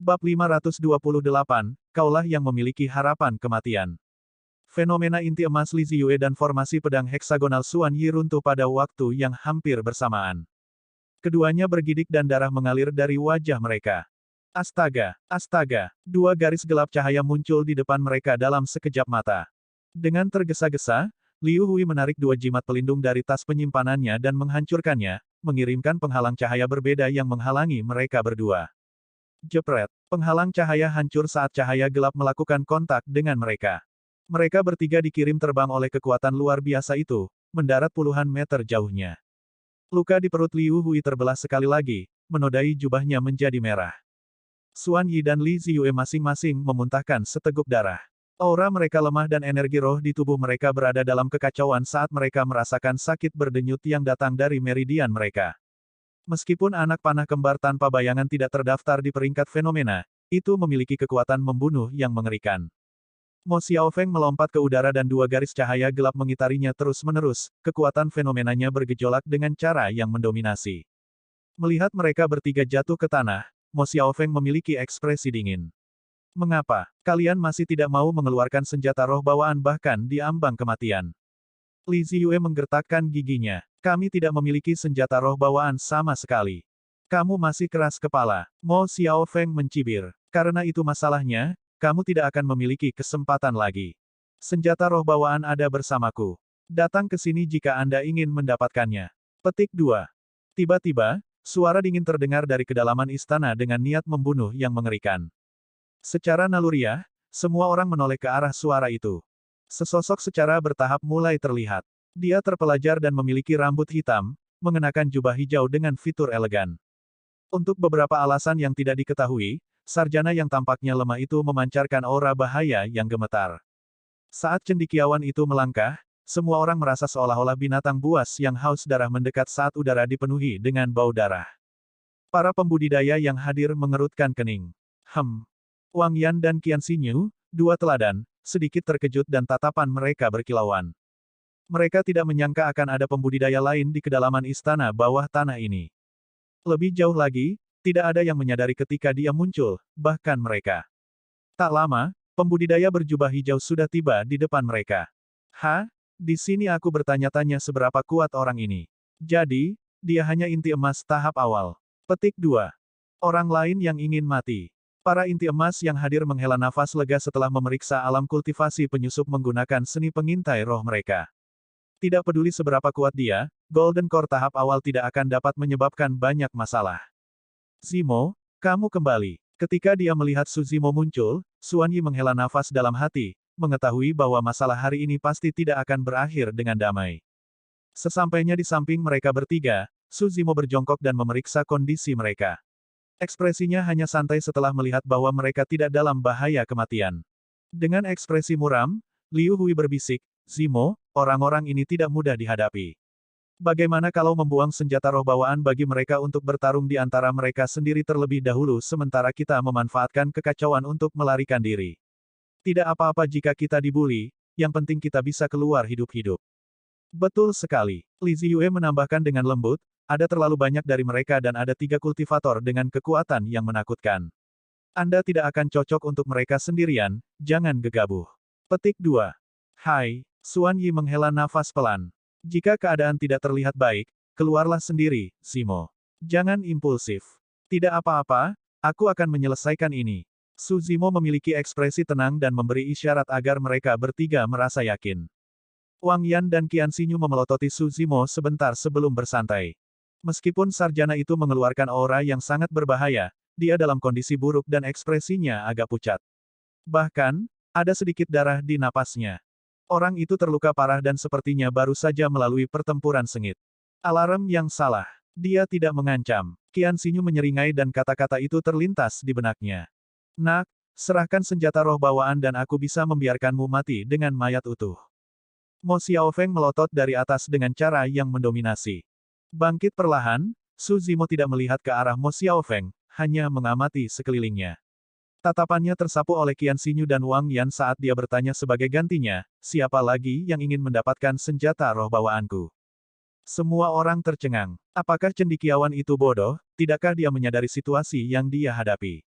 Bab 528, Kaulah yang memiliki harapan kematian. Fenomena inti emas Li Ziyue dan formasi pedang heksagonal Xuan Yi runtuh pada waktu yang hampir bersamaan. Keduanya bergidik dan darah mengalir dari wajah mereka. Astaga, astaga, dua garis gelap cahaya muncul di depan mereka dalam sekejap mata. Dengan tergesa-gesa, Liu Hui menarik dua jimat pelindung dari tas penyimpanannya dan menghancurkannya, mengirimkan penghalang cahaya berbeda yang menghalangi mereka berdua. Jepret, penghalang cahaya hancur saat cahaya gelap melakukan kontak dengan mereka. Mereka bertiga dikirim terbang oleh kekuatan luar biasa itu, mendarat puluhan meter jauhnya. Luka di perut Liu Hui terbelah sekali lagi, menodai jubahnya menjadi merah. Xuan Yi dan Li Ziyue masing-masing memuntahkan seteguk darah. Aura mereka lemah dan energi roh di tubuh mereka berada dalam kekacauan saat mereka merasakan sakit berdenyut yang datang dari meridian mereka. Meskipun anak panah kembar tanpa bayangan tidak terdaftar di peringkat fenomena, itu memiliki kekuatan membunuh yang mengerikan. Mo Xiaofeng melompat ke udara dan dua garis cahaya gelap mengitarinya terus-menerus, kekuatan fenomenanya bergejolak dengan cara yang mendominasi. Melihat mereka bertiga jatuh ke tanah, Mo Xiaofeng memiliki ekspresi dingin. Mengapa kalian masih tidak mau mengeluarkan senjata roh bawaan bahkan di ambang kematian? Li Ziyue menggertakkan giginya. Kami tidak memiliki senjata roh bawaan sama sekali. Kamu masih keras kepala. Mo Xiaofeng mencibir. Karena itu masalahnya, kamu tidak akan memiliki kesempatan lagi. Senjata roh bawaan ada bersamaku. Datang ke sini jika Anda ingin mendapatkannya. Petik 2. Tiba-tiba, suara dingin terdengar dari kedalaman istana dengan niat membunuh yang mengerikan. Secara naluriah, semua orang menoleh ke arah suara itu. Sesosok secara bertahap mulai terlihat. Dia terpelajar dan memiliki rambut hitam, mengenakan jubah hijau dengan fitur elegan. Untuk beberapa alasan yang tidak diketahui, sarjana yang tampaknya lemah itu memancarkan aura bahaya yang gemetar. Saat cendekiawan itu melangkah, semua orang merasa seolah-olah binatang buas yang haus darah mendekat saat udara dipenuhi dengan bau darah. Para pembudidaya yang hadir mengerutkan kening. Wang Yan dan Qian Xinyu, dua teladan, sedikit terkejut dan tatapan mereka berkilauan. Mereka tidak menyangka akan ada pembudidaya lain di kedalaman istana bawah tanah ini. Lebih jauh lagi, tidak ada yang menyadari ketika dia muncul, bahkan mereka. Tak lama, pembudidaya berjubah hijau sudah tiba di depan mereka. Di sini aku bertanya-tanya seberapa kuat orang ini. Jadi, dia hanya inti emas tahap awal. Petik 2. Orang lain yang ingin mati. Para inti emas yang hadir menghela nafas lega setelah memeriksa alam kultivasi penyusup menggunakan seni pengintai roh mereka. Tidak peduli seberapa kuat dia, Golden Core tahap awal tidak akan dapat menyebabkan banyak masalah. Zimo, kamu kembali. Ketika dia melihat Su Zimo muncul, Xuan Yi menghela nafas dalam hati, mengetahui bahwa masalah hari ini pasti tidak akan berakhir dengan damai. Sesampainya di samping mereka bertiga, Su Zimo berjongkok dan memeriksa kondisi mereka. Ekspresinya hanya santai setelah melihat bahwa mereka tidak dalam bahaya kematian. Dengan ekspresi muram, Liu Hui berbisik, Zimo, orang-orang ini tidak mudah dihadapi. Bagaimana kalau membuang senjata roh bawaan bagi mereka untuk bertarung di antara mereka sendiri terlebih dahulu sementara kita memanfaatkan kekacauan untuk melarikan diri? Tidak apa-apa jika kita dibuli, yang penting kita bisa keluar hidup-hidup. Betul sekali. Li Ziyue menambahkan dengan lembut, ada terlalu banyak dari mereka dan ada 3 kultivator dengan kekuatan yang menakutkan. Anda tidak akan cocok untuk mereka sendirian, jangan gegabah. Petik 2. Xuan Yi menghela nafas pelan. Jika keadaan tidak terlihat baik, keluarlah sendiri, Zimo. Jangan impulsif. Tidak apa-apa, aku akan menyelesaikan ini. Su Zimo memiliki ekspresi tenang dan memberi isyarat agar mereka bertiga merasa yakin. Wang Yan dan Qian Xinyu memelototi Su Zimo sebentar sebelum bersantai. Meskipun sarjana itu mengeluarkan aura yang sangat berbahaya, dia dalam kondisi buruk dan ekspresinya agak pucat. Bahkan, ada sedikit darah di napasnya. Orang itu terluka parah dan sepertinya baru saja melalui pertempuran sengit. Alarm yang salah. Dia tidak mengancam. Qian Xinyu menyeringai dan kata-kata itu terlintas di benaknya. Nak, serahkan senjata roh bawaan dan aku bisa membiarkanmu mati dengan mayat utuh. Mo Xiaofeng melotot dari atas dengan cara yang mendominasi. Bangkit perlahan, Su Zimo tidak melihat ke arah Mo Xiaofeng, hanya mengamati sekelilingnya. Tatapannya tersapu oleh Qian Xinyu dan Wang Yan saat dia bertanya sebagai gantinya, siapa lagi yang ingin mendapatkan senjata roh bawaanku? Semua orang tercengang. Apakah cendekiawan itu bodoh? Tidakkah dia menyadari situasi yang dia hadapi?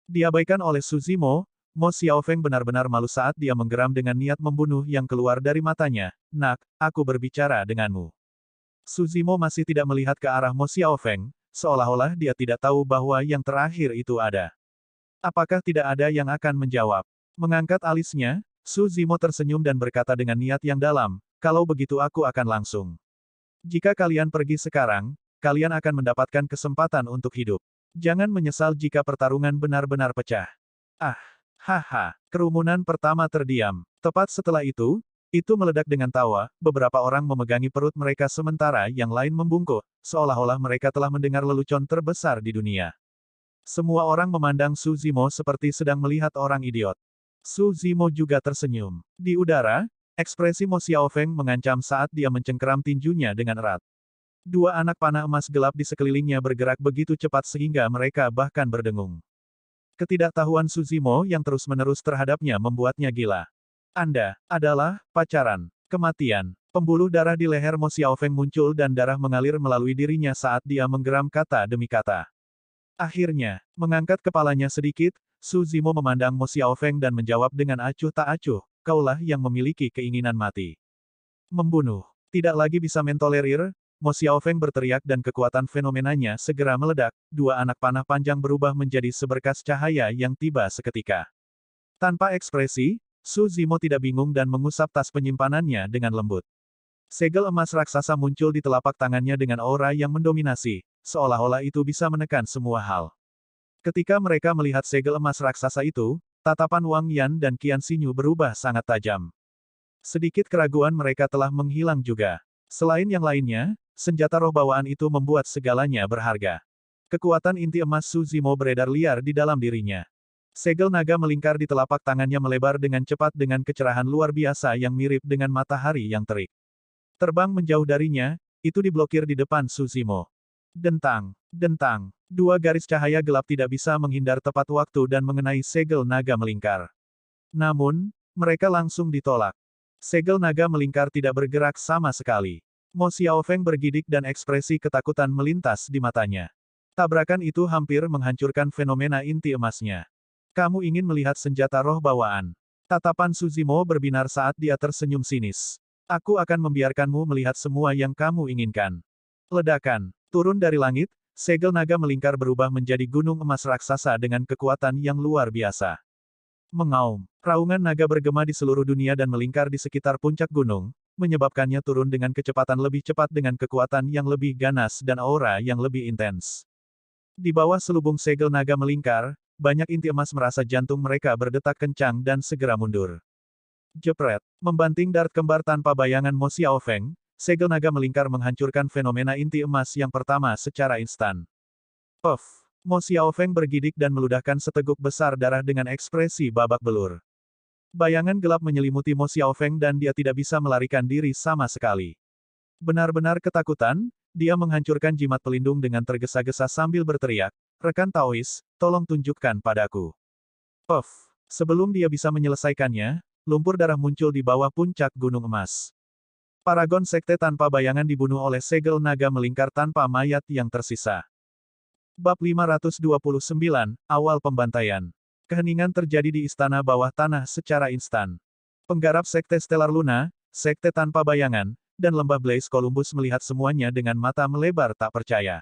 Diabaikan oleh Su Zimo, Mo Xiaofeng benar-benar malu saat dia menggeram dengan niat membunuh yang keluar dari matanya. Nak, aku berbicara denganmu. Su Zimo masih tidak melihat ke arah Mo Xiaofeng, seolah-olah dia tidak tahu bahwa yang terakhir itu ada. Apakah tidak ada yang akan menjawab? Mengangkat alisnya, Su Zimo tersenyum dan berkata dengan niat yang dalam, kalau begitu aku akan langsung. Jika kalian pergi sekarang, kalian akan mendapatkan kesempatan untuk hidup. Jangan menyesal jika pertarungan benar-benar pecah. Ah, haha, kerumunan pertama terdiam. Tepat setelah itu meledak dengan tawa, beberapa orang memegangi perut mereka sementara yang lain membungkuk, seolah-olah mereka telah mendengar lelucon terbesar di dunia. Semua orang memandang Su Zimo seperti sedang melihat orang idiot. Su Zimo juga tersenyum. Di udara, ekspresi Mo Xiaofeng mengancam saat dia mencengkeram tinjunya dengan erat. Dua anak panah emas gelap di sekelilingnya bergerak begitu cepat sehingga mereka bahkan berdengung. Ketidaktahuan Su Zimo yang terus-menerus terhadapnya membuatnya gila. Anda adalah pacaran kematian. Pembuluh darah di leher Mo Xiaofeng muncul dan darah mengalir melalui dirinya saat dia menggeram kata demi kata. Akhirnya, mengangkat kepalanya sedikit, Su Zimo memandang Mo Xiaofeng dan menjawab dengan acuh tak acuh, kaulah yang memiliki keinginan mati. Membunuh. Tidak lagi bisa mentolerir, Mo Xiaofeng berteriak dan kekuatan fenomenanya segera meledak, dua anak panah panjang berubah menjadi seberkas cahaya yang tiba seketika. Tanpa ekspresi, Su Zimo tidak bingung dan mengusap tas penyimpanannya dengan lembut. Segel emas raksasa muncul di telapak tangannya dengan aura yang mendominasi, seolah-olah itu bisa menekan semua hal. Ketika mereka melihat segel emas raksasa itu, tatapan Wang Yan dan Qian Xinyu berubah sangat tajam. Sedikit keraguan mereka telah menghilang juga. Selain yang lainnya, senjata roh bawaan itu membuat segalanya berharga. Kekuatan inti emas Su Zimo beredar liar di dalam dirinya. Segel naga melingkar di telapak tangannya melebar dengan cepat dengan kecerahan luar biasa yang mirip dengan matahari yang terik. Terbang menjauh darinya, itu diblokir di depan Su Zimo. Dentang, dentang, dua garis cahaya gelap tidak bisa menghindar tepat waktu dan mengenai segel naga melingkar. Namun, mereka langsung ditolak. Segel naga melingkar tidak bergerak sama sekali. Mo Xiaofeng bergidik dan ekspresi ketakutan melintas di matanya. Tabrakan itu hampir menghancurkan fenomena inti emasnya. Kamu ingin melihat senjata roh bawaan. Tatapan Su Zimo berbinar saat dia tersenyum sinis. Aku akan membiarkanmu melihat semua yang kamu inginkan. Ledakan. Turun dari langit, segel naga melingkar berubah menjadi gunung emas raksasa dengan kekuatan yang luar biasa. Mengaum. Raungan naga bergema di seluruh dunia dan melingkar di sekitar puncak gunung, menyebabkannya turun dengan kecepatan lebih cepat dengan kekuatan yang lebih ganas dan aura yang lebih intens. Di bawah selubung segel naga melingkar, banyak inti emas merasa jantung mereka berdetak kencang dan segera mundur. Jepret. Membanting dart kembar tanpa bayangan Mo Xiaofeng, segel naga melingkar menghancurkan fenomena inti emas yang pertama secara instan. Puff. Mo Xiaofeng bergidik dan meludahkan seteguk besar darah dengan ekspresi babak belur. Bayangan gelap menyelimuti Mo Xiaofeng dan dia tidak bisa melarikan diri sama sekali. Benar-benar ketakutan, dia menghancurkan jimat pelindung dengan tergesa-gesa sambil berteriak, rekan Taois, tolong tunjukkan padaku. Puff. Sebelum dia bisa menyelesaikannya, lumpur darah muncul di bawah puncak gunung emas. Paragon Sekte tanpa bayangan dibunuh oleh segel naga melingkar tanpa mayat yang tersisa. Bab 529, Awal Pembantaian. Keheningan terjadi di istana bawah tanah secara instan. Penggarap Sekte Stellar Luna, Sekte tanpa bayangan, dan Lembah Blaze Columbus melihat semuanya dengan mata melebar tak percaya.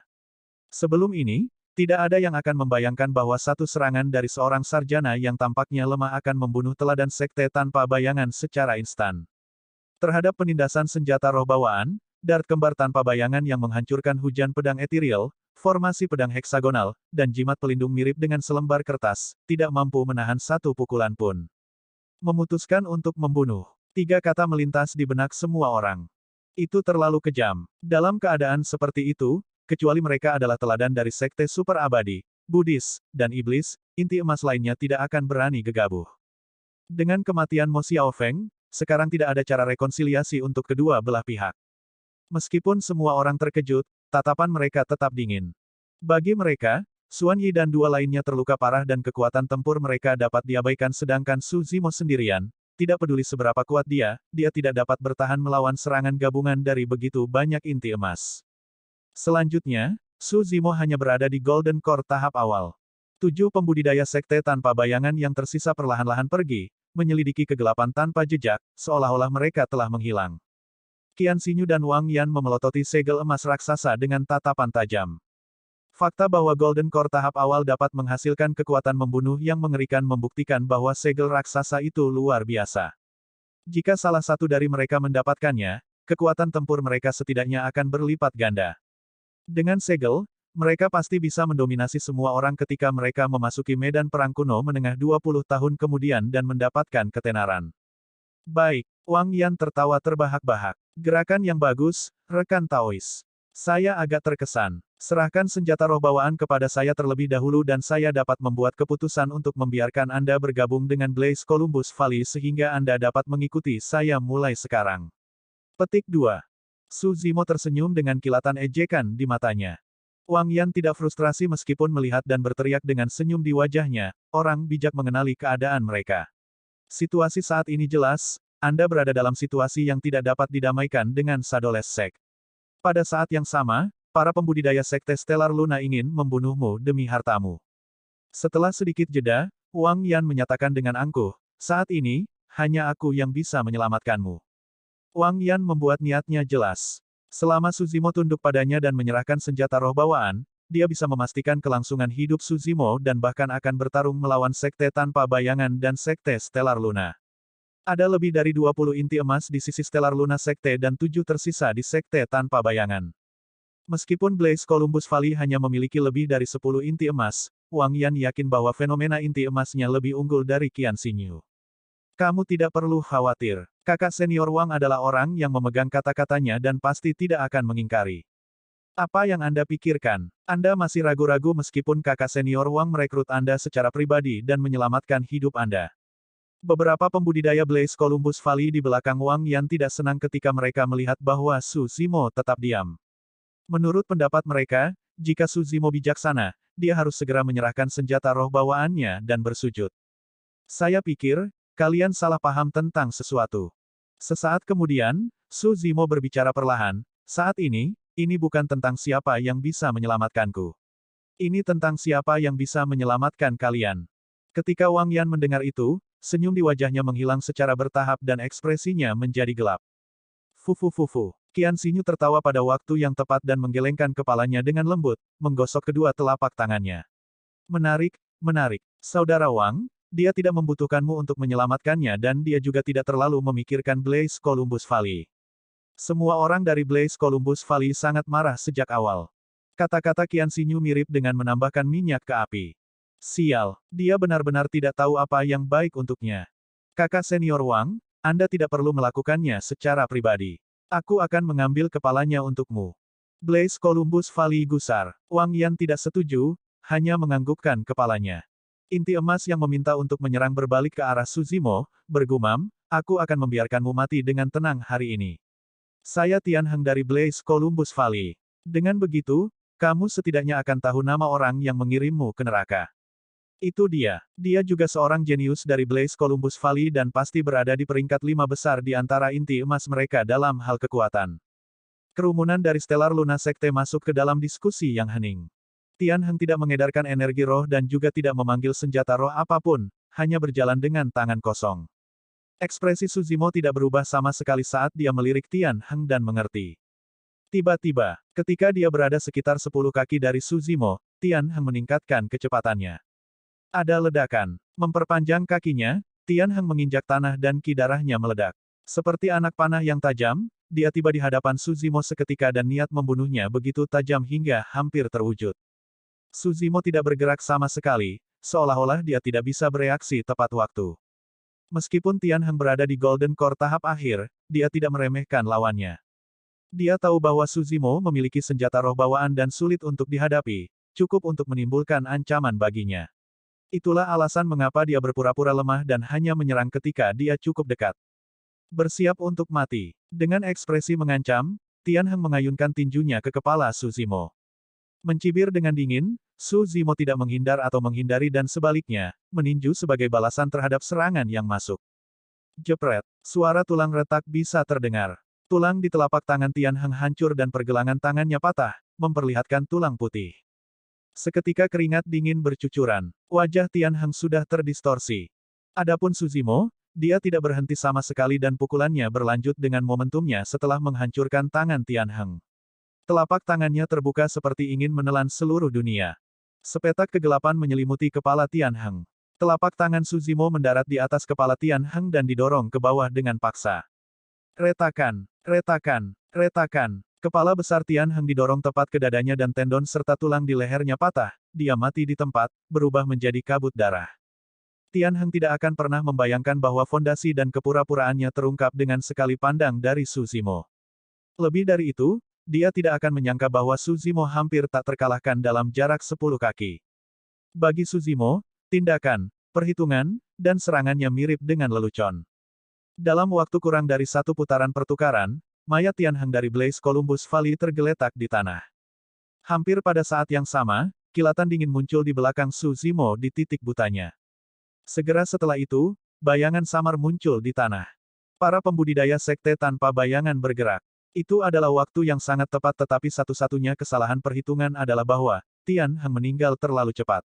Sebelum ini, tidak ada yang akan membayangkan bahwa satu serangan dari seorang sarjana yang tampaknya lemah akan membunuh teladan Sekte tanpa bayangan secara instan. Terhadap penindasan senjata roh bawaan, dart kembar tanpa bayangan yang menghancurkan hujan pedang ethereal, formasi pedang heksagonal, dan jimat pelindung mirip dengan selembar kertas, tidak mampu menahan satu pukulan pun. Memutuskan untuk membunuh. Tiga kata melintas di benak semua orang. Itu terlalu kejam. Dalam keadaan seperti itu, kecuali mereka adalah teladan dari sekte super abadi, Buddhis, dan iblis, inti emas lainnya tidak akan berani gegabah. Dengan kematian Mo Xiaofeng, sekarang tidak ada cara rekonsiliasi untuk kedua belah pihak. Meskipun semua orang terkejut, tatapan mereka tetap dingin. Bagi mereka, Xuan Yi dan dua lainnya terluka parah dan kekuatan tempur mereka dapat diabaikan sedangkan Su Zimo sendirian, tidak peduli seberapa kuat dia tidak dapat bertahan melawan serangan gabungan dari begitu banyak inti emas. Selanjutnya, Su Zimo hanya berada di Golden Core tahap awal. 7 pembudidaya sekte tanpa bayangan yang tersisa perlahan-lahan pergi, menyelidiki kegelapan tanpa jejak, seolah-olah mereka telah menghilang. Qian Xinyu dan Wang Yan memelototi segel emas raksasa dengan tatapan tajam. Fakta bahwa Golden Core tahap awal dapat menghasilkan kekuatan membunuh yang mengerikan membuktikan bahwa segel raksasa itu luar biasa. Jika salah satu dari mereka mendapatkannya, kekuatan tempur mereka setidaknya akan berlipat ganda. Dengan segel, mereka pasti bisa mendominasi semua orang ketika mereka memasuki medan perang kuno menengah 20 tahun kemudian dan mendapatkan ketenaran. Baik, Wang Yan tertawa terbahak-bahak. Gerakan yang bagus, rekan Taois. Saya agak terkesan. Serahkan senjata roh bawaan kepada saya terlebih dahulu dan saya dapat membuat keputusan untuk membiarkan Anda bergabung dengan Blaze Columbus Valley sehingga Anda dapat mengikuti saya mulai sekarang. Petik 2. Su Zimo tersenyum dengan kilatan ejekan di matanya. Wang Yan tidak frustrasi meskipun melihat dan berteriak dengan senyum di wajahnya, orang bijak mengenali keadaan mereka. Situasi saat ini jelas, Anda berada dalam situasi yang tidak dapat didamaikan dengan Shadow Sect. Pada saat yang sama, para pembudidaya sekte Stellar Luna ingin membunuhmu demi hartamu. Setelah sedikit jeda, Wang Yan menyatakan dengan angkuh, saat ini, hanya aku yang bisa menyelamatkanmu. Wang Yan membuat niatnya jelas. Selama Su Zimo tunduk padanya dan menyerahkan senjata roh bawaan, dia bisa memastikan kelangsungan hidup Su Zimo dan bahkan akan bertarung melawan sekte tanpa bayangan dan sekte Stellar Luna. Ada lebih dari 20 inti emas di sisi Stellar Luna Sekte dan 7 tersisa di Sekte tanpa bayangan. Meskipun Blaze Columbus Valley hanya memiliki lebih dari 10 inti emas, Wang Yan yakin bahwa fenomena inti emasnya lebih unggul dari Qian Xinyu. Kamu tidak perlu khawatir. Kakak senior Wang adalah orang yang memegang kata-katanya dan pasti tidak akan mengingkari. Apa yang Anda pikirkan? Anda masih ragu-ragu meskipun kakak senior Wang merekrut Anda secara pribadi dan menyelamatkan hidup Anda. Beberapa pembudidaya Blaze Columbus Valley di belakang Wang Yan tidak senang ketika mereka melihat bahwa Su Zimo tetap diam. Menurut pendapat mereka, jika Su Zimo bijaksana, dia harus segera menyerahkan senjata roh bawaannya dan bersujud. Saya pikir, kalian salah paham tentang sesuatu. Sesaat kemudian, Su Zimo berbicara perlahan, saat ini bukan tentang siapa yang bisa menyelamatkanku. Ini tentang siapa yang bisa menyelamatkan kalian. Ketika Wang Yan mendengar itu, senyum di wajahnya menghilang secara bertahap dan ekspresinya menjadi gelap. Fufu. Qian Xinyu tertawa pada waktu yang tepat dan menggelengkan kepalanya dengan lembut, menggosok kedua telapak tangannya. Menarik. Saudara Wang, dia tidak membutuhkanmu untuk menyelamatkannya dan dia juga tidak terlalu memikirkan Blaze Columbus Valley. Semua orang dari Blaze Columbus Valley sangat marah sejak awal. Kata-kata Qian Xinyu mirip dengan menambahkan minyak ke api. Sial, dia benar-benar tidak tahu apa yang baik untuknya. Kakak senior Wang, Anda tidak perlu melakukannya secara pribadi. Aku akan mengambil kepalanya untukmu. Blaze Columbus Valley gusar. Wang Yan tidak setuju, hanya menganggukkan kepalanya. Inti emas yang meminta untuk menyerang berbalik ke arah Su Zimo, bergumam, aku akan membiarkanmu mati dengan tenang hari ini. Saya Tian Heng dari Blaze Columbus Valley. Dengan begitu, kamu setidaknya akan tahu nama orang yang mengirimmu ke neraka. Itu dia. Dia juga seorang jenius dari Blaze Columbus Valley dan pasti berada di peringkat 5 besar di antara inti emas mereka dalam hal kekuatan. Kerumunan dari Stellar Luna Sekte masuk ke dalam diskusi yang hening. Tian Heng tidak mengedarkan energi roh dan juga tidak memanggil senjata roh apapun, hanya berjalan dengan tangan kosong. Ekspresi Su Zimo tidak berubah sama sekali saat dia melirik Tian Heng dan mengerti. Tiba-tiba, ketika dia berada sekitar 10 kaki dari Su Zimo, Tian Heng meningkatkan kecepatannya. Ada ledakan. Memperpanjang kakinya, Tian Heng menginjak tanah dan ki darahnya meledak. Seperti anak panah yang tajam, dia tiba di hadapan Su Zimo seketika dan niat membunuhnya begitu tajam hingga hampir terwujud. Su Zimo tidak bergerak sama sekali, seolah-olah dia tidak bisa bereaksi tepat waktu. Meskipun Tian Heng berada di Golden Core tahap akhir, dia tidak meremehkan lawannya. Dia tahu bahwa Su Zimo memiliki senjata roh bawaan dan sulit untuk dihadapi, cukup untuk menimbulkan ancaman baginya. Itulah alasan mengapa dia berpura-pura lemah dan hanya menyerang ketika dia cukup dekat. Bersiap untuk mati. Dengan ekspresi mengancam, Tian Heng mengayunkan tinjunya ke kepala Su Zimo. Mencibir dengan dingin, Su Zimo tidak menghindar atau menghindari dan sebaliknya, meninju sebagai balasan terhadap serangan yang masuk. Jepret. Suara tulang retak bisa terdengar. Tulang di telapak tangan Tian Heng hancur dan pergelangan tangannya patah, memperlihatkan tulang putih. Seketika keringat dingin bercucuran. Wajah Tian Heng sudah terdistorsi. Adapun Suzimo, dia tidak berhenti sama sekali dan pukulannya berlanjut dengan momentumnya setelah menghancurkan tangan Tian Heng. Telapak tangannya terbuka seperti ingin menelan seluruh dunia. Sepetak kegelapan menyelimuti kepala Tian Heng. Telapak tangan Suzimo mendarat di atas kepala Tian Heng dan didorong ke bawah dengan paksa. Retakan, retakan, retakan. Kepala besar Tian Heng didorong tepat ke dadanya dan tendon serta tulang di lehernya patah. Dia mati di tempat, berubah menjadi kabut darah. Tian Heng tidak akan pernah membayangkan bahwa fondasi dan kepura-puraannya terungkap dengan sekali pandang dari Suzimo. Lebih dari itu, dia tidak akan menyangka bahwa Suzimo hampir tak terkalahkan dalam jarak 10 kaki. Bagi Suzimo, tindakan, perhitungan, dan serangannya mirip dengan lelucon. Dalam waktu kurang dari satu putaran pertukaran, mayat Tian Heng dari Blaze Columbus Valley tergeletak di tanah. Hampir pada saat yang sama, kilatan dingin muncul di belakang Suzimo di titik butanya. Segera setelah itu, bayangan samar muncul di tanah. Para pembudidaya sekte tanpa bayangan bergerak. Itu adalah waktu yang sangat tepat tetapi satu-satunya kesalahan perhitungan adalah bahwa Tian Heng meninggal terlalu cepat.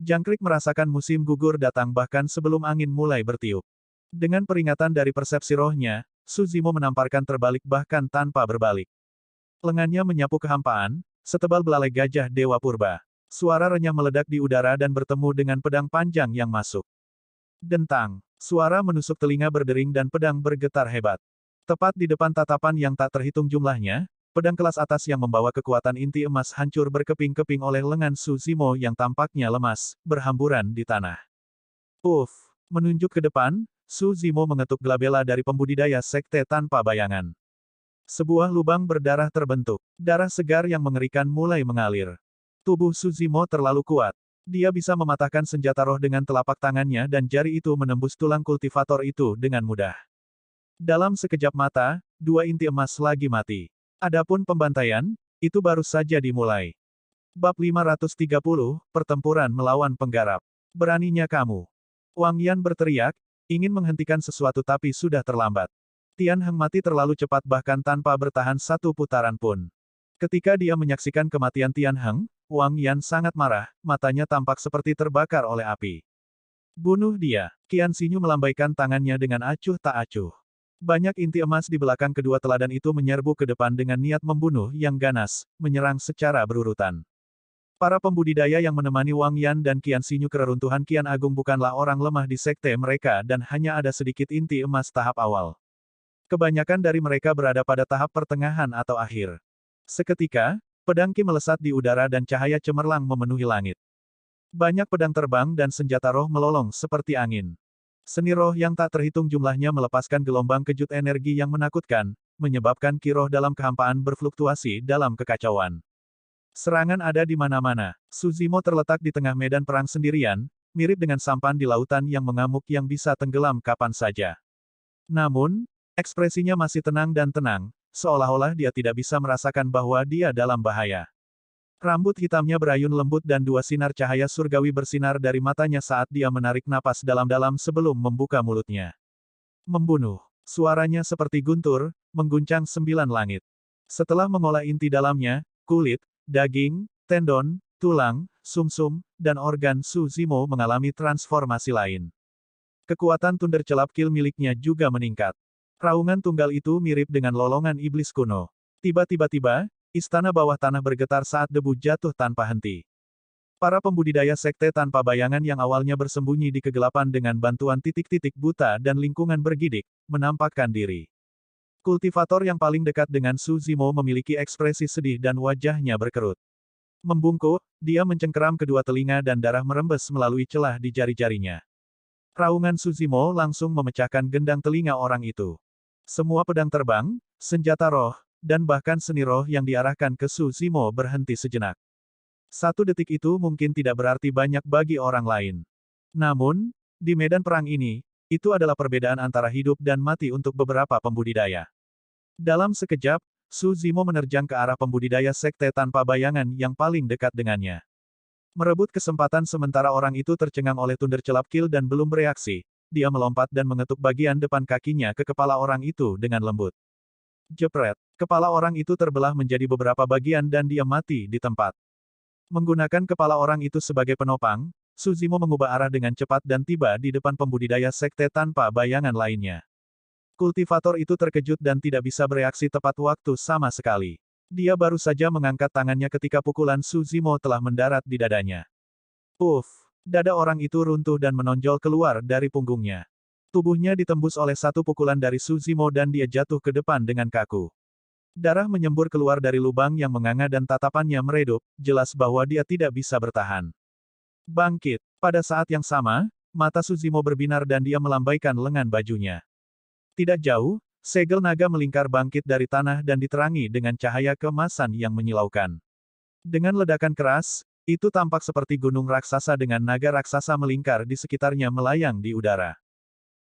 Jangkrik merasakan musim gugur datang bahkan sebelum angin mulai bertiup. Dengan peringatan dari persepsi rohnya, Suzimo menamparkan terbalik bahkan tanpa berbalik. Lengannya menyapu kehampaan, setebal belalai gajah Dewa Purba. Suara renyah meledak di udara dan bertemu dengan pedang panjang yang masuk. Dentang. Suara menusuk telinga berdering dan pedang bergetar hebat. Tepat di depan tatapan yang tak terhitung jumlahnya, pedang kelas atas yang membawa kekuatan inti emas hancur berkeping-keping oleh lengan Suzimo yang tampaknya lemas, berhamburan di tanah. Uff. Menunjuk ke depan, Suzimo mengetuk glabella dari pembudidaya sekte tanpa bayangan. Sebuah lubang berdarah terbentuk. Darah segar yang mengerikan mulai mengalir. Tubuh Suzimo terlalu kuat. Dia bisa mematahkan senjata roh dengan telapak tangannya dan jari itu menembus tulang kultivator itu dengan mudah. Dalam sekejap mata, dua inti emas lagi mati. Adapun pembantaian, itu baru saja dimulai. Bab 530, Pertempuran Melawan Penggarap. Beraninya kamu. Wang Yan berteriak, ingin menghentikan sesuatu tapi sudah terlambat. Tian Heng mati terlalu cepat bahkan tanpa bertahan satu putaran pun. Ketika dia menyaksikan kematian Tian Heng, Wang Yan sangat marah, matanya tampak seperti terbakar oleh api. Bunuh dia. Qian Xinyu melambaikan tangannya dengan acuh tak acuh. Banyak inti emas di belakang kedua teladan itu menyerbu ke depan dengan niat membunuh yang ganas, menyerang secara berurutan. Para pembudidaya yang menemani Wang Yan dan Qian Xinyu ke reruntuhan Qian Agung bukanlah orang lemah di sekte mereka dan hanya ada sedikit inti emas tahap awal. Kebanyakan dari mereka berada pada tahap pertengahan atau akhir. Seketika, pedang Qi melesat di udara dan cahaya cemerlang memenuhi langit. Banyak pedang terbang dan senjata roh melolong seperti angin. Seni roh yang tak terhitung jumlahnya melepaskan gelombang kejut energi yang menakutkan, menyebabkan Qi roh dalam kehampaan berfluktuasi dalam kekacauan. Serangan ada di mana-mana. Suzimo terletak di tengah medan perang sendirian, mirip dengan sampan di lautan yang mengamuk yang bisa tenggelam kapan saja. Namun, ekspresinya masih tenang dan tenang, seolah-olah dia tidak bisa merasakan bahwa dia dalam bahaya. Rambut hitamnya berayun lembut dan dua sinar cahaya surgawi bersinar dari matanya saat dia menarik napas dalam-dalam sebelum membuka mulutnya. Membunuh. Suaranya seperti guntur, mengguncang 9 langit. Setelah mengolah inti dalamnya, kulit, daging, tendon, tulang, sumsum, dan organ Suzimo mengalami transformasi lain. Kekuatan Thunder Celap Kill miliknya juga meningkat. Raungan tunggal itu mirip dengan lolongan iblis kuno. Tiba-tiba, istana bawah tanah bergetar saat debu jatuh tanpa henti. Para pembudidaya sekte tanpa bayangan yang awalnya bersembunyi di kegelapan dengan bantuan titik-titik buta dan lingkungan bergidik, menampakkan diri. Kultivator yang paling dekat dengan Suzimo memiliki ekspresi sedih dan wajahnya berkerut. Membungkuk, dia mencengkeram kedua telinga dan darah merembes melalui celah di jari-jarinya. Raungan Suzimo langsung memecahkan gendang telinga orang itu. Semua pedang terbang, senjata roh, dan bahkan seni roh yang diarahkan ke Suzimo berhenti sejenak. Satu detik itu mungkin tidak berarti banyak bagi orang lain. Namun, di medan perang ini, itu adalah perbedaan antara hidup dan mati untuk beberapa pembudidaya. Dalam sekejap, Suzimo menerjang ke arah pembudidaya sekte tanpa bayangan yang paling dekat dengannya. Merebut kesempatan sementara orang itu tercengang oleh Thunder Celap Kill dan belum bereaksi, dia melompat dan mengetuk bagian depan kakinya ke kepala orang itu dengan lembut. Jepret. Kepala orang itu terbelah menjadi beberapa bagian dan dia mati di tempat. Menggunakan kepala orang itu sebagai penopang, Suzimo mengubah arah dengan cepat dan tiba di depan pembudidaya sekte tanpa bayangan lainnya. Kultivator itu terkejut dan tidak bisa bereaksi tepat waktu sama sekali. Dia baru saja mengangkat tangannya ketika pukulan Suzimo telah mendarat di dadanya. Uff! Dada orang itu runtuh dan menonjol keluar dari punggungnya. Tubuhnya ditembus oleh satu pukulan dari Suzimo dan dia jatuh ke depan dengan kaku. Darah menyembur keluar dari lubang yang menganga dan tatapannya meredup, jelas bahwa dia tidak bisa bertahan. Bangkit. Pada saat yang sama, mata Suzimo berbinar dan dia melambaikan lengan bajunya. Tidak jauh, segel naga melingkar bangkit dari tanah dan diterangi dengan cahaya keemasan yang menyilaukan. Dengan ledakan keras, itu tampak seperti gunung raksasa dengan naga raksasa melingkar di sekitarnya melayang di udara.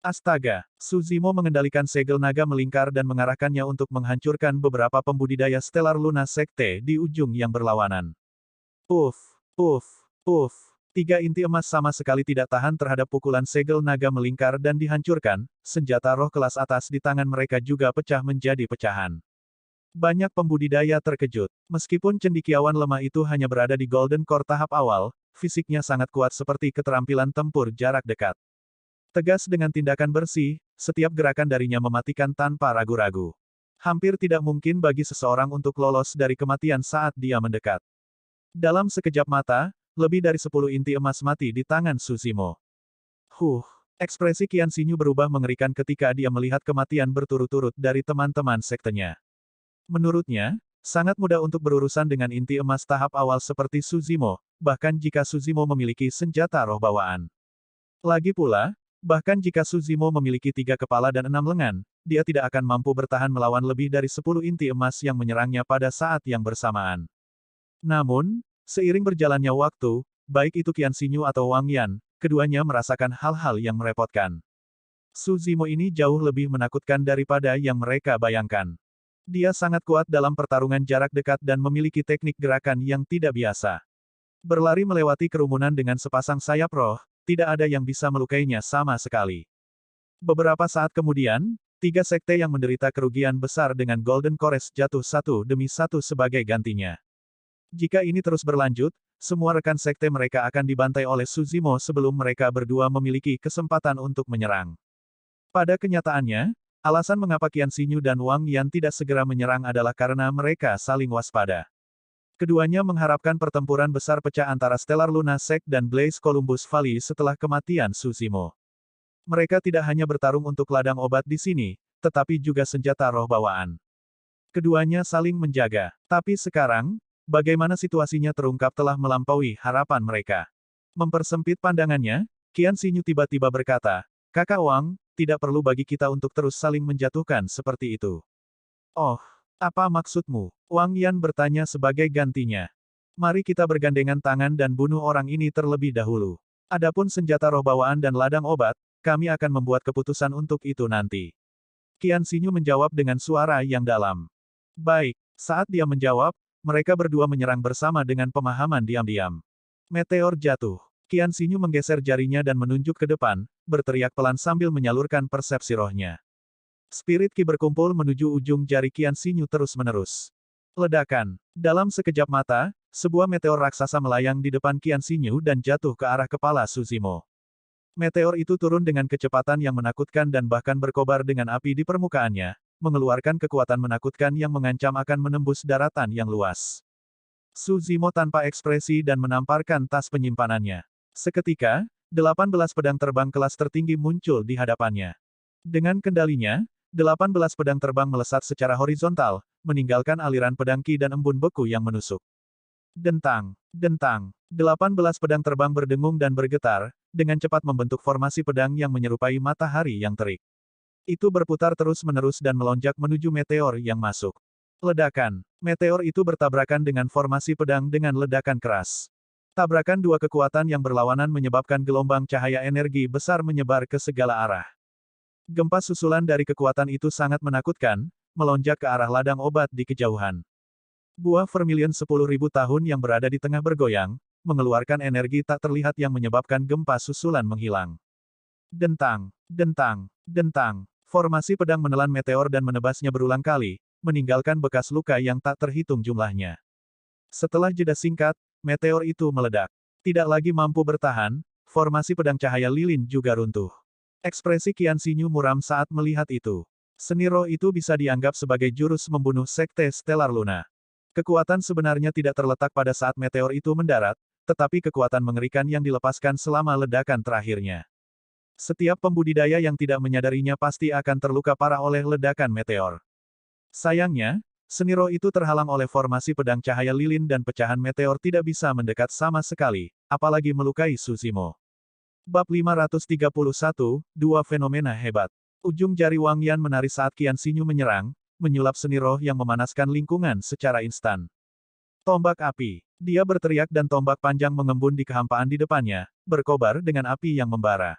Astaga! Suzimo mengendalikan segel naga melingkar dan mengarahkannya untuk menghancurkan beberapa pembudidaya Stellar Luna Sekte di ujung yang berlawanan. Uff! Uff! Uff! Tiga inti emas sama sekali tidak tahan terhadap pukulan segel naga melingkar dan dihancurkan, senjata roh kelas atas di tangan mereka juga pecah menjadi pecahan. Banyak pembudidaya terkejut. Meskipun cendekiawan lemah itu hanya berada di Golden Core tahap awal, fisiknya sangat kuat seperti keterampilan tempur jarak dekat. Tegas dengan tindakan bersih, setiap gerakan darinya mematikan tanpa ragu-ragu. Hampir tidak mungkin bagi seseorang untuk lolos dari kematian saat dia mendekat. Dalam sekejap mata, lebih dari 10 inti emas mati di tangan Suzimo. Ekspresi Qian Xinyu berubah mengerikan ketika dia melihat kematian berturut-turut dari teman-teman sektenya. Menurutnya, sangat mudah untuk berurusan dengan inti emas tahap awal seperti Suzimo, bahkan jika Suzimo memiliki senjata roh bawaan. Lagi pula, bahkan jika Suzimo memiliki 3 kepala dan 6 lengan, dia tidak akan mampu bertahan melawan lebih dari 10 inti emas yang menyerangnya pada saat yang bersamaan. Namun, seiring berjalannya waktu, baik itu Qian Xinyu atau Wang Yan, keduanya merasakan hal-hal yang merepotkan. Suzimo ini jauh lebih menakutkan daripada yang mereka bayangkan. Dia sangat kuat dalam pertarungan jarak dekat dan memiliki teknik gerakan yang tidak biasa. Berlari melewati kerumunan dengan sepasang sayap roh, tidak ada yang bisa melukainya sama sekali. Beberapa saat kemudian, 3 sekte yang menderita kerugian besar dengan Golden Cores jatuh satu demi satu sebagai gantinya. Jika ini terus berlanjut, semua rekan sekte mereka akan dibantai oleh Suzimo sebelum mereka berdua memiliki kesempatan untuk menyerang. Pada kenyataannya, alasan mengapa Qian Xinyu dan Wang Yan tidak segera menyerang adalah karena mereka saling waspada. Keduanya mengharapkan pertempuran besar pecah antara Stellar Luna Sect dan Blaze Columbus Valley setelah kematian Suzimo. Mereka tidak hanya bertarung untuk ladang obat di sini, tetapi juga senjata roh bawaan. Keduanya saling menjaga. Tapi sekarang, bagaimana situasinya terungkap telah melampaui harapan mereka. Mempersempit pandangannya, Qian Xinyu tiba-tiba berkata, "Kakak Wang, tidak perlu bagi kita untuk terus saling menjatuhkan seperti itu." "Oh, apa maksudmu?" Wang Yan bertanya sebagai gantinya. "Mari kita bergandengan tangan dan bunuh orang ini terlebih dahulu. Adapun senjata roh bawaan dan ladang obat, kami akan membuat keputusan untuk itu nanti." Qian Xinyu menjawab dengan suara yang dalam. Baik, saat dia menjawab, mereka berdua menyerang bersama dengan pemahaman diam-diam. Meteor jatuh. Qian Xinyu menggeser jarinya dan menunjuk ke depan, berteriak pelan sambil menyalurkan persepsi rohnya. Spirit Qi berkumpul menuju ujung jari Qian Xinyu terus-menerus. Ledakan. Dalam sekejap mata, sebuah meteor raksasa melayang di depan Qian Xinyu dan jatuh ke arah kepala Suzimo. Meteor itu turun dengan kecepatan yang menakutkan dan bahkan berkobar dengan api di permukaannya, mengeluarkan kekuatan menakutkan yang mengancam akan menembus daratan yang luas. Suzimo tanpa ekspresi dan menamparkan tas penyimpanannya. Seketika, 18 pedang terbang kelas tertinggi muncul di hadapannya. Dengan kendalinya, 18 pedang terbang melesat secara horizontal, meninggalkan aliran pedang Qi dan embun beku yang menusuk. Dentang, dentang, 18 pedang terbang berdengung dan bergetar, dengan cepat membentuk formasi pedang yang menyerupai matahari yang terik. Itu berputar terus-menerus dan melonjak menuju meteor yang masuk. Ledakan. Meteor itu bertabrakan dengan formasi pedang dengan ledakan keras. Tabrakan dua kekuatan yang berlawanan menyebabkan gelombang cahaya energi besar menyebar ke segala arah. Gempa susulan dari kekuatan itu sangat menakutkan, melonjak ke arah ladang obat di kejauhan. Buah vermilion 10.000 tahun yang berada di tengah bergoyang, mengeluarkan energi tak terlihat yang menyebabkan gempa susulan menghilang. Dentang, dentang, dentang. Formasi pedang menelan meteor dan menebasnya berulang kali, meninggalkan bekas luka yang tak terhitung jumlahnya. Setelah jeda singkat, meteor itu meledak. Tidak lagi mampu bertahan, formasi pedang cahaya lilin juga runtuh. Ekspresi Qian Xinyu muram saat melihat itu. Seni roh itu bisa dianggap sebagai jurus membunuh Sekte Stellar Luna. Kekuatan sebenarnya tidak terletak pada saat meteor itu mendarat, tetapi kekuatan mengerikan yang dilepaskan selama ledakan terakhirnya. Setiap pembudidaya yang tidak menyadarinya pasti akan terluka parah oleh ledakan meteor. Sayangnya, seni roh itu terhalang oleh formasi pedang cahaya lilin dan pecahan meteor tidak bisa mendekat sama sekali, apalagi melukai Suzimo. Bab 531, Dua Fenomena Hebat. Ujung jari Wang Yan menari saat Qian Xinyu menyerang, menyulap seni roh yang memanaskan lingkungan secara instan. Tombak api. Dia berteriak dan tombak panjang mengembun di kehampaan di depannya, berkobar dengan api yang membara.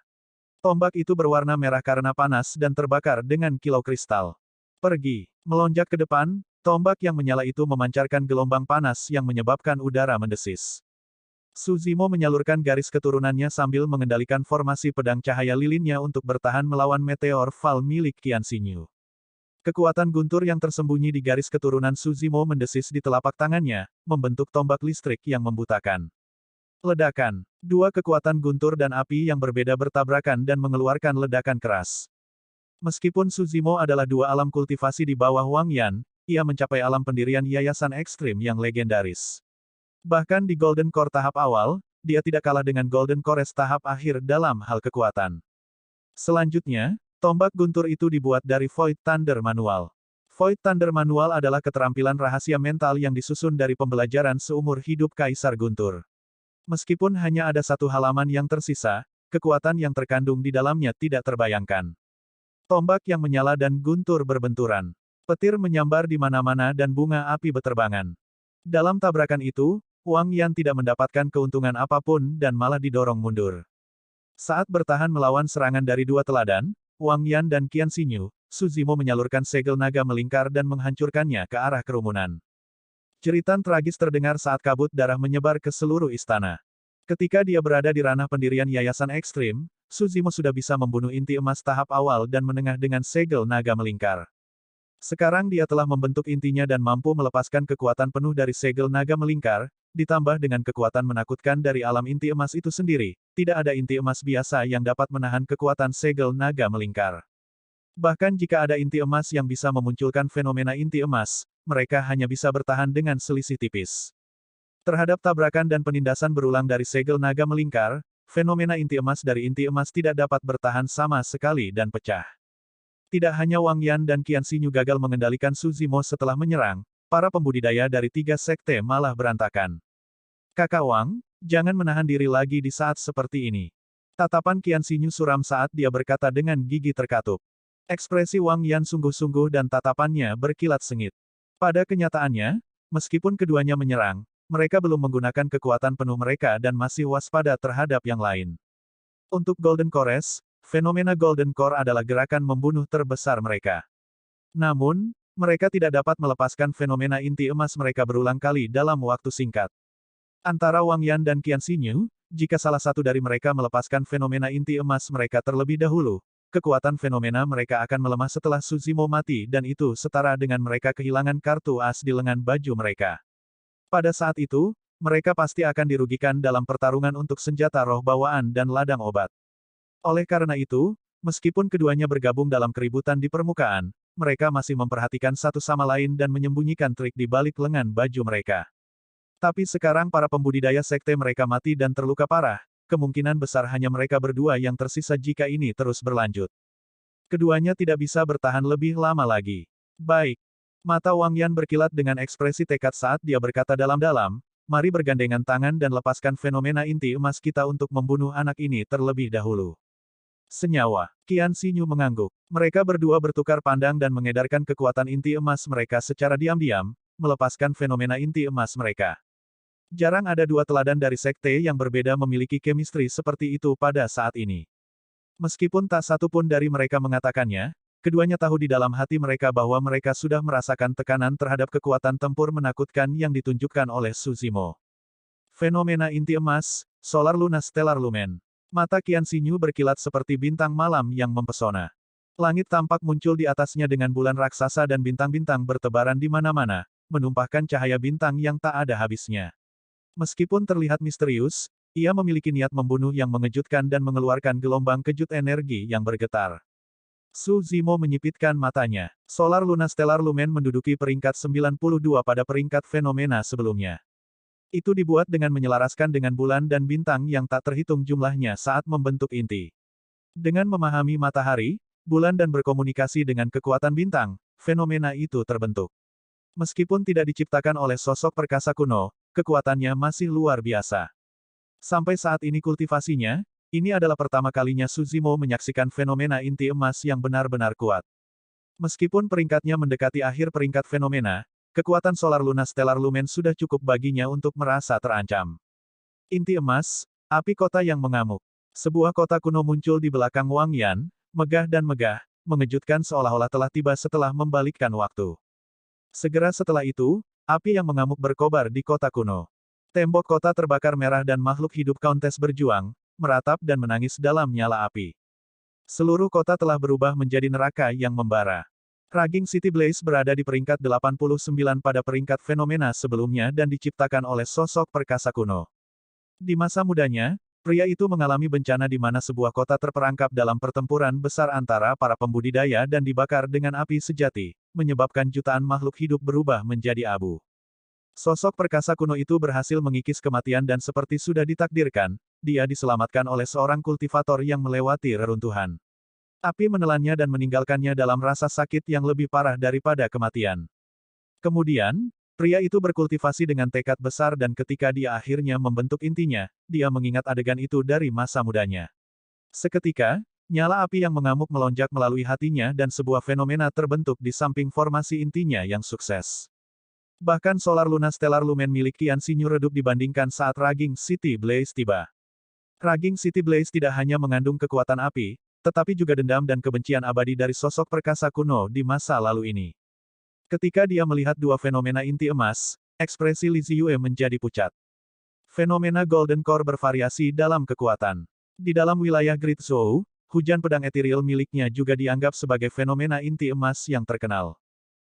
Tombak itu berwarna merah karena panas dan terbakar dengan kilau kristal. Pergi. Melonjak ke depan, tombak yang menyala itu memancarkan gelombang panas yang menyebabkan udara mendesis. Suzimo menyalurkan garis keturunannya sambil mengendalikan formasi pedang cahaya lilinnya untuk bertahan melawan meteor Val milik Qian Xinyu. Kekuatan guntur yang tersembunyi di garis keturunan Suzimo mendesis di telapak tangannya, membentuk tombak listrik yang membutakan. Ledakan. Dua kekuatan guntur dan api yang berbeda bertabrakan dan mengeluarkan ledakan keras. Meskipun Suzimo adalah dua alam kultivasi di bawah Wang Yan, ia mencapai alam pendirian yayasan ekstrim yang legendaris. Bahkan di Golden Core tahap awal, dia tidak kalah dengan Golden Cores tahap akhir dalam hal kekuatan. Selanjutnya, tombak guntur itu dibuat dari Void Thunder Manual. Void Thunder Manual adalah keterampilan rahasia mental yang disusun dari pembelajaran seumur hidup Kaisar Guntur. Meskipun hanya ada satu halaman yang tersisa, kekuatan yang terkandung di dalamnya tidak terbayangkan. Tombak yang menyala dan guntur berbenturan. Petir menyambar di mana-mana dan bunga api beterbangan. Dalam tabrakan itu, Wang Yan tidak mendapatkan keuntungan apapun dan malah didorong mundur. Saat bertahan melawan serangan dari dua teladan, Wang Yan dan Qian Xinyu, Suzimo menyalurkan segel naga melingkar dan menghancurkannya ke arah kerumunan. Jeritan tragis terdengar saat kabut darah menyebar ke seluruh istana. Ketika dia berada di ranah pendirian yayasan ekstrim, Suzimo sudah bisa membunuh inti emas tahap awal dan menengah dengan segel naga melingkar. Sekarang dia telah membentuk intinya dan mampu melepaskan kekuatan penuh dari segel naga melingkar, ditambah dengan kekuatan menakutkan dari alam inti emas itu sendiri, tidak ada inti emas biasa yang dapat menahan kekuatan segel naga melingkar. Bahkan jika ada inti emas yang bisa memunculkan fenomena inti emas, mereka hanya bisa bertahan dengan selisih tipis. Terhadap tabrakan dan penindasan berulang dari segel naga melingkar, fenomena inti emas dari inti emas tidak dapat bertahan sama sekali dan pecah. Tidak hanya Wang Yan dan Qian Xinyu gagal mengendalikan Suzimo setelah menyerang, para pembudidaya dari tiga sekte malah berantakan. Kakak Wang, jangan menahan diri lagi di saat seperti ini. Tatapan Qian Xinyu suram saat dia berkata dengan gigi terkatup. Ekspresi Wang Yan sungguh-sungguh dan tatapannya berkilat sengit. Pada kenyataannya, meskipun keduanya menyerang, mereka belum menggunakan kekuatan penuh mereka dan masih waspada terhadap yang lain. Untuk Golden Cores, fenomena Golden Core adalah gerakan membunuh terbesar mereka. Namun, mereka tidak dapat melepaskan fenomena inti emas mereka berulang kali dalam waktu singkat. Antara Wang Yan dan Qian Xinyu, jika salah satu dari mereka melepaskan fenomena inti emas mereka terlebih dahulu, kekuatan fenomena mereka akan melemah setelah Suzimo mati dan itu setara dengan mereka kehilangan kartu as di lengan baju mereka. Pada saat itu, mereka pasti akan dirugikan dalam pertarungan untuk senjata roh bawaan dan ladang obat. Oleh karena itu, meskipun keduanya bergabung dalam keributan di permukaan, mereka masih memperhatikan satu sama lain dan menyembunyikan trik di balik lengan baju mereka. Tapi sekarang para pembudidaya sekte mereka mati dan terluka parah, kemungkinan besar hanya mereka berdua yang tersisa jika ini terus berlanjut. Keduanya tidak bisa bertahan lebih lama lagi. Baik. Mata Wang Yan berkilat dengan ekspresi tekad saat dia berkata dalam-dalam, mari bergandengan tangan dan lepaskan fenomena inti emas kita untuk membunuh anak ini terlebih dahulu. Senyawa. Qian Xinyu mengangguk. Mereka berdua bertukar pandang dan mengedarkan kekuatan inti emas mereka secara diam-diam, melepaskan fenomena inti emas mereka. Jarang ada dua teladan dari sekte yang berbeda memiliki chemistry seperti itu pada saat ini. Meskipun tak satu pun dari mereka mengatakannya, keduanya tahu di dalam hati mereka bahwa mereka sudah merasakan tekanan terhadap kekuatan tempur menakutkan yang ditunjukkan oleh Suzimo. Fenomena inti emas, Solar Luna Stellar Lumen. Mata Qian Xinyu berkilat seperti bintang malam yang mempesona. Langit tampak muncul di atasnya dengan bulan raksasa dan bintang-bintang bertebaran di mana-mana, menumpahkan cahaya bintang yang tak ada habisnya. Meskipun terlihat misterius, ia memiliki niat membunuh yang mengejutkan dan mengeluarkan gelombang kejut energi yang bergetar. Su Zimo menyipitkan matanya. Solar Luna Stellar Lumen menduduki peringkat 92 pada peringkat fenomena sebelumnya. Itu dibuat dengan menyelaraskan dengan bulan dan bintang yang tak terhitung jumlahnya saat membentuk inti. Dengan memahami matahari, bulan dan berkomunikasi dengan kekuatan bintang, fenomena itu terbentuk. Meskipun tidak diciptakan oleh sosok perkasa kuno, kekuatannya masih luar biasa. Sampai saat ini kultivasinya, ini adalah pertama kalinya Su Zimo menyaksikan fenomena inti emas yang benar-benar kuat. Meskipun peringkatnya mendekati akhir peringkat fenomena, kekuatan Solar Luna Stellar Lumen sudah cukup baginya untuk merasa terancam. Inti emas, api kota yang mengamuk. Sebuah kota kuno muncul di belakang Wang Yan, megah dan megah, mengejutkan seolah-olah telah tiba setelah membalikkan waktu. Segera setelah itu, api yang mengamuk berkobar di kota kuno. Tembok kota terbakar merah dan makhluk hidup Countess berjuang, meratap dan menangis dalam nyala api. Seluruh kota telah berubah menjadi neraka yang membara. Raging City Blaze berada di peringkat 89 pada peringkat fenomena sebelumnya dan diciptakan oleh sosok perkasa kuno. Di masa mudanya, pria itu mengalami bencana di mana sebuah kota terperangkap dalam pertempuran besar antara para pembudidaya dan dibakar dengan api sejati, menyebabkan jutaan makhluk hidup berubah menjadi abu. Sosok perkasa kuno itu berhasil mengikis kematian dan seperti sudah ditakdirkan, dia diselamatkan oleh seorang kultivator yang melewati reruntuhan. Api menelannya dan meninggalkannya dalam rasa sakit yang lebih parah daripada kematian. Kemudian, pria itu berkultivasi dengan tekad besar dan ketika dia akhirnya membentuk intinya, dia mengingat adegan itu dari masa mudanya. Seketika, nyala api yang mengamuk melonjak melalui hatinya dan sebuah fenomena terbentuk di samping formasi intinya yang sukses. Bahkan Solar Luna Stellar Lumen milik Qian Xinyu redup dibandingkan saat Raging City Blaze tiba. Raging City Blaze tidak hanya mengandung kekuatan api, tetapi juga dendam dan kebencian abadi dari sosok perkasa kuno di masa lalu ini. Ketika dia melihat dua fenomena inti emas, ekspresi Li Ziyue menjadi pucat. Fenomena Golden Core bervariasi dalam kekuatan. Di dalam wilayah Great Zhou, hujan pedang etiril miliknya juga dianggap sebagai fenomena inti emas yang terkenal.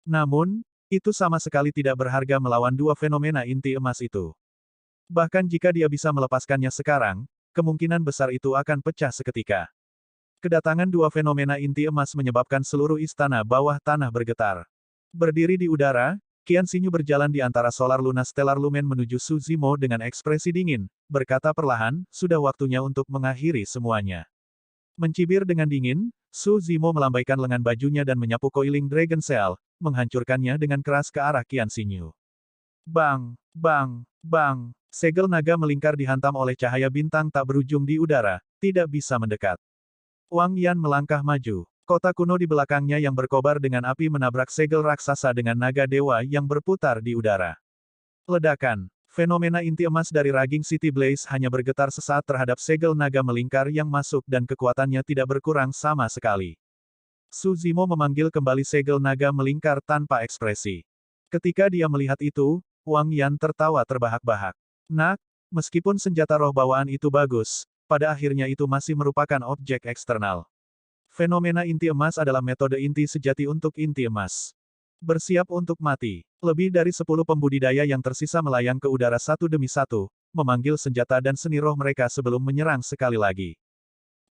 Namun, itu sama sekali tidak berharga melawan dua fenomena inti emas itu. Bahkan jika dia bisa melepaskannya sekarang, kemungkinan besar itu akan pecah seketika. Kedatangan dua fenomena inti emas menyebabkan seluruh istana bawah tanah bergetar. Berdiri di udara, Qian Xinyu berjalan di antara Solar Luna Stellar Lumen menuju Su Zimo dengan ekspresi dingin, berkata perlahan, sudah waktunya untuk mengakhiri semuanya. Mencibir dengan dingin, Su Zimo melambaikan lengan bajunya dan menyapu Coiling Dragon Shell, menghancurkannya dengan keras ke arah Qian Xinyu. Bang, bang, bang, segel naga melingkar dihantam oleh cahaya bintang tak berujung di udara, tidak bisa mendekat. Wang Yan melangkah maju. Kota kuno di belakangnya yang berkobar dengan api menabrak segel raksasa dengan naga dewa yang berputar di udara. Ledakan. Fenomena inti emas dari Raging City Blaze hanya bergetar sesaat terhadap segel naga melingkar yang masuk dan kekuatannya tidak berkurang sama sekali. Su Zimo memanggil kembali segel naga melingkar tanpa ekspresi. Ketika dia melihat itu, Wang Yan tertawa terbahak-bahak. Nak, meskipun senjata roh bawaan itu bagus, pada akhirnya itu masih merupakan objek eksternal. Fenomena inti emas adalah metode inti sejati untuk inti emas. Bersiap untuk mati. Lebih dari 10 pembudidaya yang tersisa melayang ke udara satu demi satu, memanggil senjata dan seni roh mereka sebelum menyerang sekali lagi.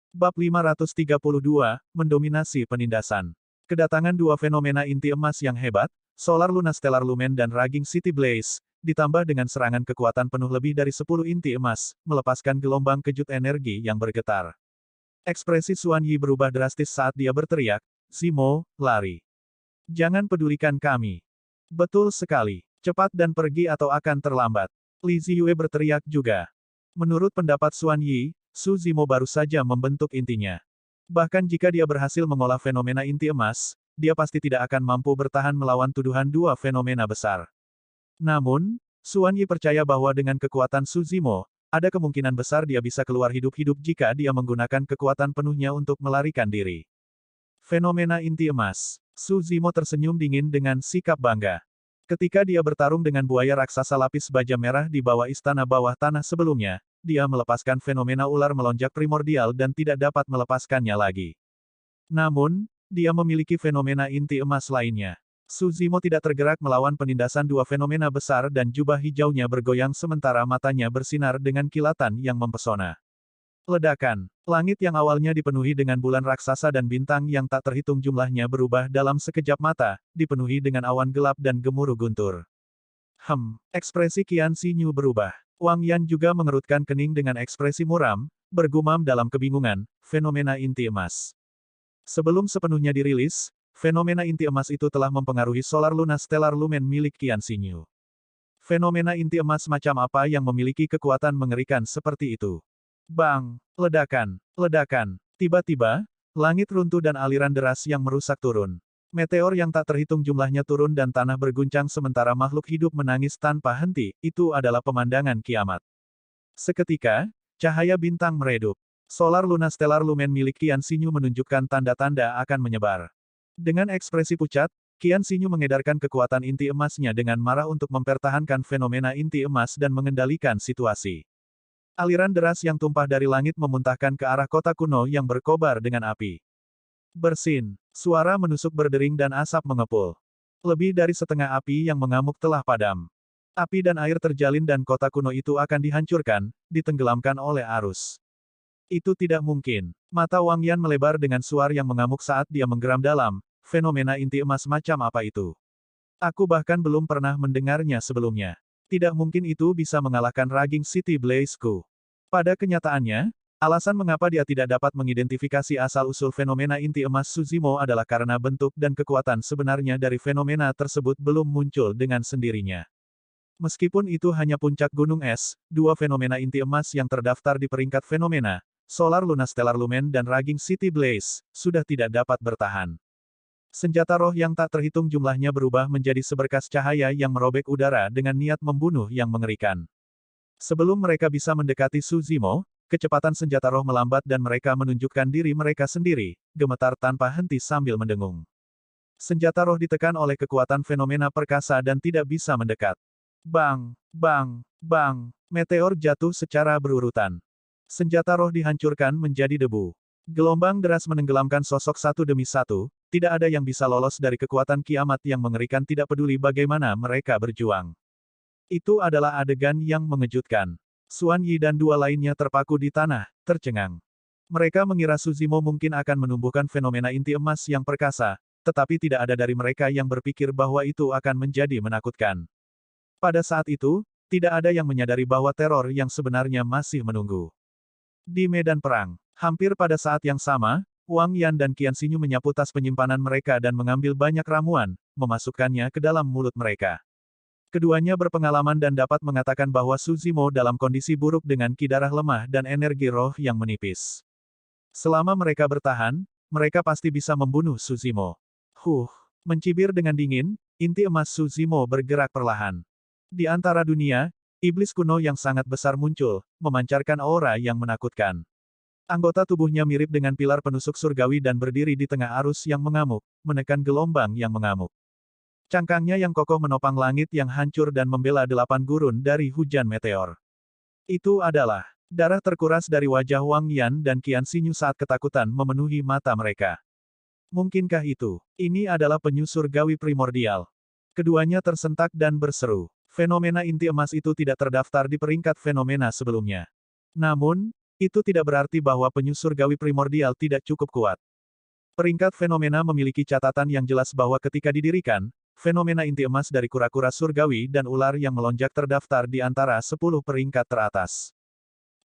Bab 532, Mendominasi Penindasan. Kedatangan dua fenomena inti emas yang hebat, Solar Luna Stellar Lumen dan Raging City Blaze, ditambah dengan serangan kekuatan penuh lebih dari 10 inti emas, melepaskan gelombang kejut energi yang bergetar. Ekspresi Xuan Yi berubah drastis saat dia berteriak, Zimo, lari. Jangan pedulikan kami. Betul sekali. Cepat dan pergi atau akan terlambat. Li Ziyue berteriak juga. Menurut pendapat Xuan Yi, Su Zimo baru saja membentuk intinya. Bahkan jika dia berhasil mengolah fenomena inti emas, dia pasti tidak akan mampu bertahan melawan tuduhan dua fenomena besar. Namun, Xuan Yi percaya bahwa dengan kekuatan Su Zimo, ada kemungkinan besar dia bisa keluar hidup-hidup jika dia menggunakan kekuatan penuhnya untuk melarikan diri. Fenomena inti emas. Su Zimo tersenyum dingin dengan sikap bangga. Ketika dia bertarung dengan buaya raksasa lapis baja merah di bawah istana bawah tanah sebelumnya, dia melepaskan fenomena ular melonjak primordial dan tidak dapat melepaskannya lagi. Namun, dia memiliki fenomena inti emas lainnya. Su Zimo tidak tergerak melawan penindasan dua fenomena besar dan jubah hijaunya bergoyang sementara matanya bersinar dengan kilatan yang mempesona. Ledakan. Langit yang awalnya dipenuhi dengan bulan raksasa dan bintang yang tak terhitung jumlahnya berubah dalam sekejap mata, dipenuhi dengan awan gelap dan gemuruh guntur. Ekspresi Qian Xinyu berubah. Wang Yan juga mengerutkan kening dengan ekspresi muram, bergumam dalam kebingungan, fenomena inti emas. Sebelum sepenuhnya dirilis, fenomena inti emas itu telah mempengaruhi solar luna stellar lumen milik Qian Xinyu. Fenomena inti emas macam apa yang memiliki kekuatan mengerikan seperti itu? Bang! Ledakan! Ledakan! Tiba-tiba, langit runtuh dan aliran deras yang merusak turun. Meteor yang tak terhitung jumlahnya turun dan tanah berguncang sementara makhluk hidup menangis tanpa henti, itu adalah pemandangan kiamat. Seketika, cahaya bintang meredup. Solar luna stellar lumen milik Qian Xinyu menunjukkan tanda-tanda akan menyebar. Dengan ekspresi pucat, Qian Xinyu mengedarkan kekuatan inti emasnya dengan marah untuk mempertahankan fenomena inti emas dan mengendalikan situasi. Aliran deras yang tumpah dari langit memuntahkan ke arah kota kuno yang berkobar dengan api. Bersin, suara menusuk berdering dan asap mengepul. Lebih dari setengah api yang mengamuk telah padam. Api dan air terjalin dan kota kuno itu akan dihancurkan, ditenggelamkan oleh arus. Itu tidak mungkin. Mata Wang Yan melebar dengan suara yang mengamuk saat dia menggeram dalam, fenomena inti emas macam apa itu? Aku bahkan belum pernah mendengarnya sebelumnya. Tidak mungkin itu bisa mengalahkan Raging City Blaze-ku. Pada kenyataannya, alasan mengapa dia tidak dapat mengidentifikasi asal-usul fenomena inti emas Su Zimo adalah karena bentuk dan kekuatan sebenarnya dari fenomena tersebut belum muncul dengan sendirinya. Meskipun itu hanya puncak gunung es, dua fenomena inti emas yang terdaftar di peringkat fenomena, Solar Luna Stellar Lumen dan Raging City Blaze, sudah tidak dapat bertahan. Senjata roh yang tak terhitung jumlahnya berubah menjadi seberkas cahaya yang merobek udara dengan niat membunuh yang mengerikan. Sebelum mereka bisa mendekati Su Zimo, kecepatan senjata roh melambat dan mereka menunjukkan diri mereka sendiri, gemetar tanpa henti sambil mendengung. Senjata roh ditekan oleh kekuatan fenomena perkasa dan tidak bisa mendekat. Bang! Bang! Bang! Meteor jatuh secara berurutan. Senjata roh dihancurkan menjadi debu. Gelombang deras menenggelamkan sosok satu demi satu, tidak ada yang bisa lolos dari kekuatan kiamat yang mengerikan tidak peduli bagaimana mereka berjuang. Itu adalah adegan yang mengejutkan. Xuan Yi dan dua lainnya terpaku di tanah, tercengang. Mereka mengira Su Zimo mungkin akan menumbuhkan fenomena inti emas yang perkasa, tetapi tidak ada dari mereka yang berpikir bahwa itu akan menjadi menakutkan. Pada saat itu, tidak ada yang menyadari bahwa teror yang sebenarnya masih menunggu. Di medan perang, hampir pada saat yang sama, Wang Yan dan Qian Xinyu menyapu tas penyimpanan mereka dan mengambil banyak ramuan, memasukkannya ke dalam mulut mereka. Keduanya berpengalaman dan dapat mengatakan bahwa Su Zimo dalam kondisi buruk dengan ki darah lemah dan energi roh yang menipis. Selama mereka bertahan, mereka pasti bisa membunuh Su Zimo. Mencibir dengan dingin, inti emas Su Zimo bergerak perlahan. Di antara dunia, iblis kuno yang sangat besar muncul, memancarkan aura yang menakutkan. Anggota tubuhnya mirip dengan pilar penusuk surgawi dan berdiri di tengah arus yang mengamuk, menekan gelombang yang mengamuk. Cangkangnya yang kokoh menopang langit yang hancur dan membela 8 gurun dari hujan meteor. Itu adalah darah terkuras dari wajah Wang Yan dan Qian Xinyu saat ketakutan memenuhi mata mereka. Mungkinkah itu? Ini adalah penyu surgawi primordial. Keduanya tersentak dan berseru. Fenomena inti emas itu tidak terdaftar di peringkat fenomena sebelumnya. Namun, itu tidak berarti bahwa penyu surgawi primordial tidak cukup kuat. Peringkat fenomena memiliki catatan yang jelas bahwa ketika didirikan, fenomena inti emas dari kura-kura surgawi dan ular yang melonjak terdaftar di antara 10 peringkat teratas.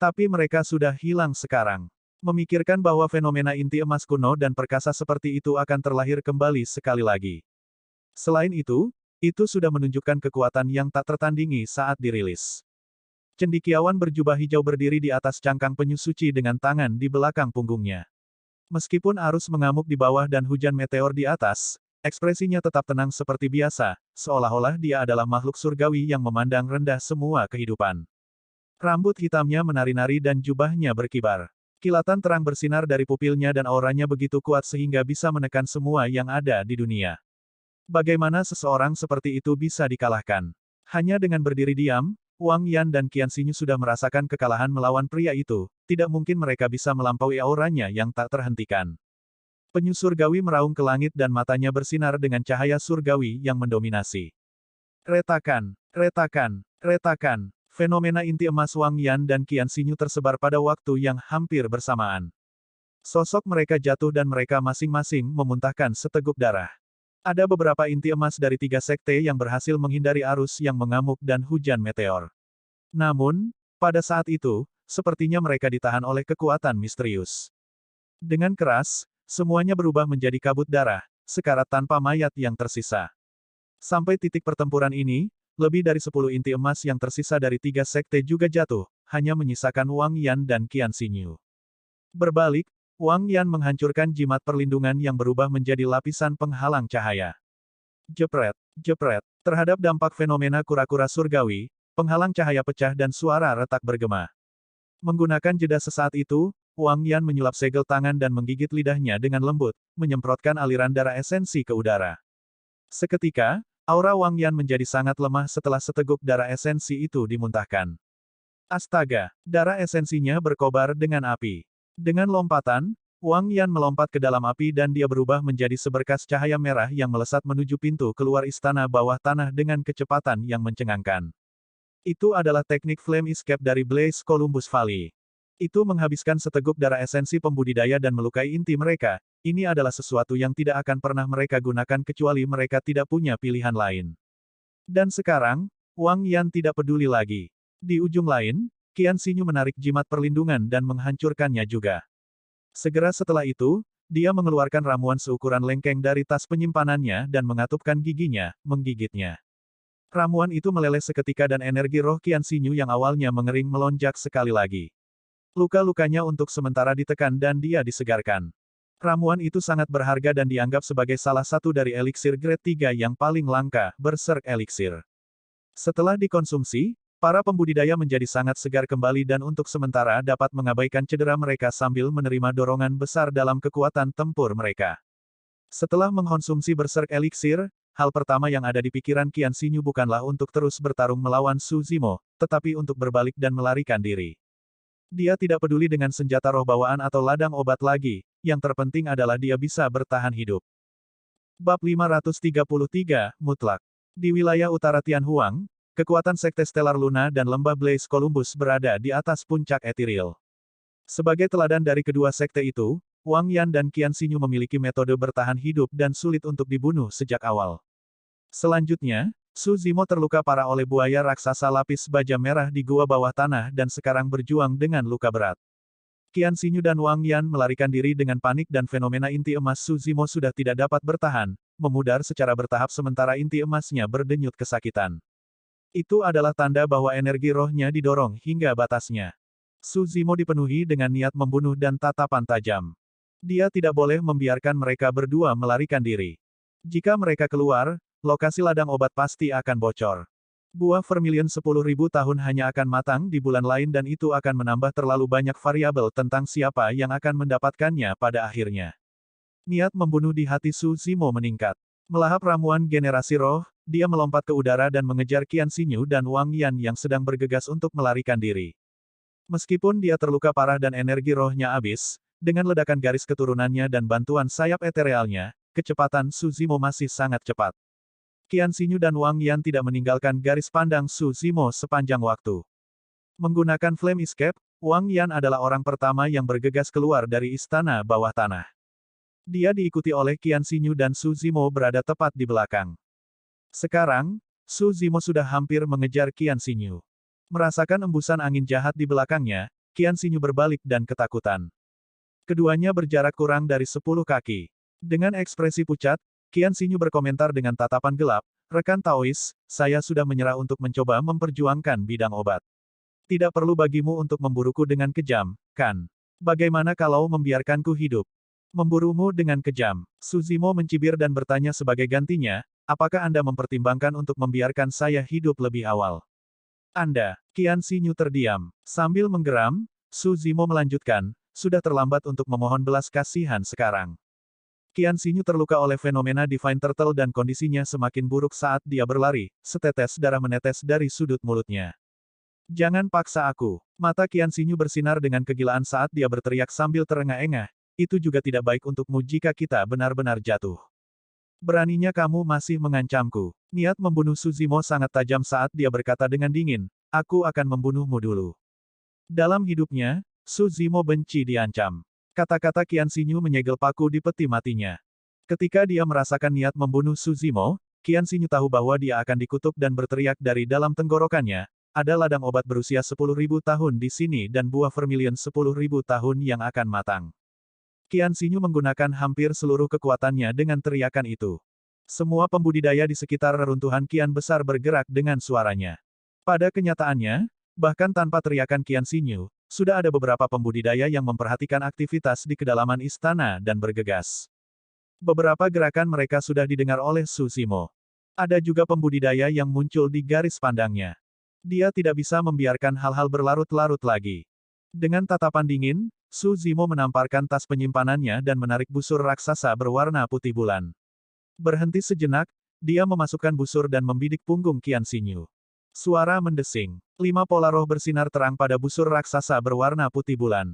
Tapi mereka sudah hilang sekarang. Memikirkan bahwa fenomena inti emas kuno dan perkasa seperti itu akan terlahir kembali sekali lagi. Selain itu sudah menunjukkan kekuatan yang tak tertandingi saat dirilis. Cendekiawan berjubah hijau berdiri di atas cangkang penyu suci dengan tangan di belakang punggungnya. Meskipun arus mengamuk di bawah dan hujan meteor di atas, ekspresinya tetap tenang seperti biasa, seolah-olah dia adalah makhluk surgawi yang memandang rendah semua kehidupan. Rambut hitamnya menari-nari dan jubahnya berkibar. Kilatan terang bersinar dari pupilnya dan auranya begitu kuat sehingga bisa menekan semua yang ada di dunia. Bagaimana seseorang seperti itu bisa dikalahkan? Hanya dengan berdiri diam, Wang Yan dan Qian Xinyu sudah merasakan kekalahan melawan pria itu, tidak mungkin mereka bisa melampaui auranya yang tak terhentikan. Penyu surgawi meraung ke langit dan matanya bersinar dengan cahaya surgawi yang mendominasi. Retakan, retakan, retakan. Fenomena inti emas Wang Yan dan Qian Xinyu tersebar pada waktu yang hampir bersamaan. Sosok mereka jatuh dan mereka masing-masing memuntahkan seteguk darah. Ada beberapa inti emas dari 3 sekte yang berhasil menghindari arus yang mengamuk dan hujan meteor. Namun, pada saat itu, sepertinya mereka ditahan oleh kekuatan misterius. Dengan keras, semuanya berubah menjadi kabut darah, sekarat tanpa mayat yang tersisa. Sampai titik pertempuran ini, lebih dari 10 inti emas yang tersisa dari 3 sekte juga jatuh, hanya menyisakan Wang Yan dan Qian Xinyu. Berbalik, Wang Yan menghancurkan jimat perlindungan yang berubah menjadi lapisan penghalang cahaya. Jepret, jepret. Terhadap dampak fenomena kura-kura surgawi, penghalang cahaya pecah dan suara retak bergema. Menggunakan jeda sesaat itu, Wang Yan menyulap segel tangan dan menggigit lidahnya dengan lembut, menyemprotkan aliran darah esensi ke udara. Seketika, aura Wang Yan menjadi sangat lemah setelah seteguk darah esensi itu dimuntahkan. Astaga, darah esensinya berkobar dengan api. Dengan lompatan, Wang Yan melompat ke dalam api dan dia berubah menjadi seberkas cahaya merah yang melesat menuju pintu keluar istana bawah tanah dengan kecepatan yang mencengangkan. Itu adalah teknik Flame Escape dari Blaze Columbus Valley. Itu menghabiskan seteguk darah esensi pembudidaya dan melukai inti mereka. Ini adalah sesuatu yang tidak akan pernah mereka gunakan kecuali mereka tidak punya pilihan lain. Dan sekarang, Wang Yan tidak peduli lagi. Di ujung lain, Qian Xinyu menarik jimat perlindungan dan menghancurkannya juga. Segera setelah itu, dia mengeluarkan ramuan seukuran lengkeng dari tas penyimpanannya dan mengatupkan giginya, menggigitnya. Ramuan itu meleleh seketika dan energi roh Qian Xinyu yang awalnya mengering melonjak sekali lagi. Luka-lukanya untuk sementara ditekan dan dia disegarkan. Ramuan itu sangat berharga dan dianggap sebagai salah satu dari eliksir grade 3 yang paling langka, Berserk Elixir. Setelah dikonsumsi, para pembudidaya menjadi sangat segar kembali dan untuk sementara dapat mengabaikan cedera mereka sambil menerima dorongan besar dalam kekuatan tempur mereka. Setelah mengkonsumsi Berserk Elixir, hal pertama yang ada di pikiran Qian Xinyu bukanlah untuk terus bertarung melawan Su Zimo, tetapi untuk berbalik dan melarikan diri. Dia tidak peduli dengan senjata roh bawaan atau ladang obat lagi, yang terpenting adalah dia bisa bertahan hidup. Bab 533, Mutlak. Di wilayah utara Tianhuang, kekuatan Sekte Stellar Luna dan Lembah Blaze Columbus berada di atas puncak etiril. Sebagai teladan dari kedua sekte itu, Wang Yan dan Qian Xinyu memiliki metode bertahan hidup dan sulit untuk dibunuh sejak awal. Selanjutnya, Su Zimo terluka parah oleh buaya raksasa lapis baja merah di gua bawah tanah dan sekarang berjuang dengan luka berat. Qian Xinyu dan Wang Yan melarikan diri dengan panik dan fenomena inti emas Su Zimo sudah tidak dapat bertahan, memudar secara bertahap sementara inti emasnya berdenyut kesakitan. Itu adalah tanda bahwa energi rohnya didorong hingga batasnya. Su Zimo dipenuhi dengan niat membunuh dan tatapan tajam. Dia tidak boleh membiarkan mereka berdua melarikan diri. Jika mereka keluar, lokasi ladang obat pasti akan bocor. Buah vermilion 10.000 tahun hanya akan matang di bulan lain dan itu akan menambah terlalu banyak variabel tentang siapa yang akan mendapatkannya pada akhirnya. Niat membunuh di hati Su Zimo meningkat. Melahap ramuan generasi roh, dia melompat ke udara dan mengejar Qian Xinyu dan Wang Yan yang sedang bergegas untuk melarikan diri. Meskipun dia terluka parah dan energi rohnya habis, dengan ledakan garis keturunannya dan bantuan sayap eterealnya, kecepatan Su Zimo masih sangat cepat. Qian Xinyu dan Wang Yan tidak meninggalkan garis pandang Su Zimo sepanjang waktu. Menggunakan Flame Escape, Wang Yan adalah orang pertama yang bergegas keluar dari istana bawah tanah. Dia diikuti oleh Qian Xinyu dan Su Zimo berada tepat di belakang. Sekarang, Su Zimo sudah hampir mengejar Qian Xinyu. Merasakan embusan angin jahat di belakangnya, Qian Xinyu berbalik dan ketakutan. Keduanya berjarak kurang dari 10 kaki. Dengan ekspresi pucat, Qian Xinyu berkomentar dengan tatapan gelap, "Rekan Taois, saya sudah menyerah untuk mencoba memperjuangkan bidang obat. Tidak perlu bagimu untuk memburuku dengan kejam, kan? Bagaimana kalau membiarkanku hidup? Memburumu dengan kejam." Su Zimo mencibir dan bertanya sebagai gantinya, "Apakah Anda mempertimbangkan untuk membiarkan saya hidup lebih awal?" Anda, Qian Xinyu terdiam. Sambil menggeram, Su Zimo melanjutkan, "Sudah terlambat untuk memohon belas kasihan sekarang." Qian Xinyu terluka oleh fenomena Divine Turtle dan kondisinya semakin buruk saat dia berlari, setetes darah menetes dari sudut mulutnya. "Jangan paksa aku." Mata Qian Xinyu bersinar dengan kegilaan saat dia berteriak sambil terengah-engah, itu juga tidak baik untukmu jika kita benar-benar jatuh. Beraninya kamu masih mengancamku. Niat membunuh Suzimo sangat tajam saat dia berkata dengan dingin, aku akan membunuhmu dulu. Dalam hidupnya, Suzimo benci diancam. Kata-kata Qian Xinyu menyegel paku di peti matinya. Ketika dia merasakan niat membunuh Suzimo, Qian Xinyu tahu bahwa dia akan dikutuk dan berteriak dari dalam tenggorokannya, ada ladang obat berusia 10.000 tahun di sini dan buah vermilion 10.000 tahun yang akan matang. Qian Xinyu menggunakan hampir seluruh kekuatannya dengan teriakan itu. Semua pembudidaya di sekitar reruntuhan kian besar bergerak dengan suaranya. Pada kenyataannya, bahkan tanpa teriakan Qian Xinyu, sudah ada beberapa pembudidaya yang memperhatikan aktivitas di kedalaman istana dan bergegas. Beberapa gerakan mereka sudah didengar oleh Suzimo. Ada juga pembudidaya yang muncul di garis pandangnya. Dia tidak bisa membiarkan hal-hal berlarut-larut lagi. Dengan tatapan dingin, Suzimo menamparkan tas penyimpanannya dan menarik busur raksasa berwarna putih bulan. Berhenti sejenak, dia memasukkan busur dan membidik punggung Qian Xinyu. Suara mendesing. 5 pola roh bersinar terang pada busur raksasa berwarna putih bulan.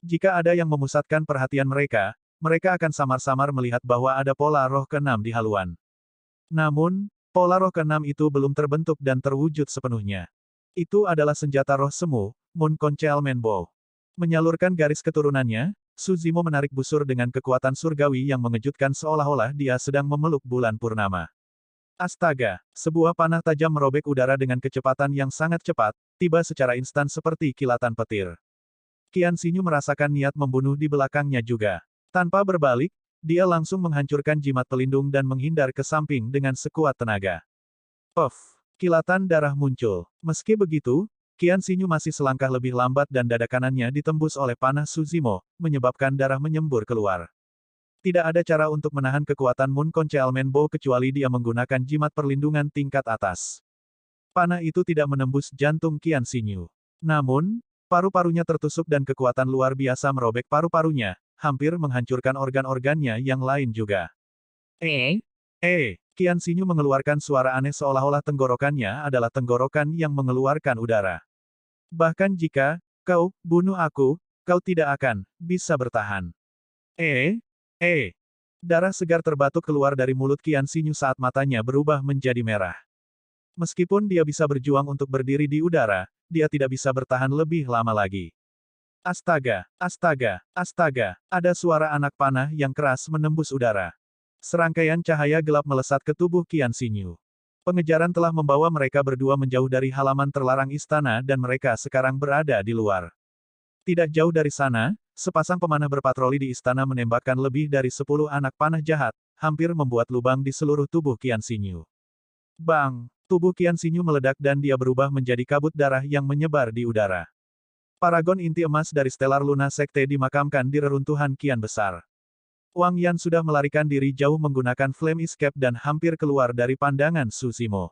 Jika ada yang memusatkan perhatian mereka, mereka akan samar-samar melihat bahwa ada pola roh ke-6 di haluan. Namun, pola roh ke-6 itu belum terbentuk dan terwujud sepenuhnya. Itu adalah senjata roh semu, Moon Concealment Bow. Menyalurkan garis keturunannya, Suzimo menarik busur dengan kekuatan surgawi yang mengejutkan seolah-olah dia sedang memeluk bulan purnama. Astaga, sebuah panah tajam merobek udara dengan kecepatan yang sangat cepat, tiba secara instan seperti kilatan petir. Qian Xinyu merasakan niat membunuh di belakangnya juga. Tanpa berbalik, dia langsung menghancurkan jimat pelindung dan menghindar ke samping dengan sekuat tenaga. Puff! Kilatan darah muncul. Meski begitu, Qian Xinyu masih selangkah lebih lambat dan dada kanannya ditembus oleh panah Suzimo, menyebabkan darah menyembur keluar. Tidak ada cara untuk menahan kekuatan Moon Concealment Bow kecuali dia menggunakan jimat perlindungan tingkat atas. Panah itu tidak menembus jantung Qian Xinyu. Namun, paru-parunya tertusuk dan kekuatan luar biasa merobek paru-parunya, hampir menghancurkan organ-organnya yang lain juga. Qian Xinyu mengeluarkan suara aneh seolah-olah tenggorokannya adalah tenggorokan yang mengeluarkan udara. Bahkan jika kau bunuh aku, kau tidak akan bisa bertahan. Darah segar terbatuk keluar dari mulut Qian Xinyu saat matanya berubah menjadi merah. Meskipun dia bisa berjuang untuk berdiri di udara, dia tidak bisa bertahan lebih lama lagi. Astaga, astaga, astaga, ada suara anak panah yang keras menembus udara. Serangkaian cahaya gelap melesat ke tubuh Qian Xinyu. Pengejaran telah membawa mereka berdua menjauh dari halaman terlarang istana dan mereka sekarang berada di luar. Tidak jauh dari sana, sepasang pemanah berpatroli di istana menembakkan lebih dari 10 anak panah jahat, hampir membuat lubang di seluruh tubuh Qian Xinyu. Bang! Tubuh Qian Xinyu meledak dan dia berubah menjadi kabut darah yang menyebar di udara. Paragon inti emas dari Stellar Luna Sekte dimakamkan di reruntuhan kian besar. Wang Yan sudah melarikan diri jauh menggunakan Flame Escape dan hampir keluar dari pandangan Suzimo.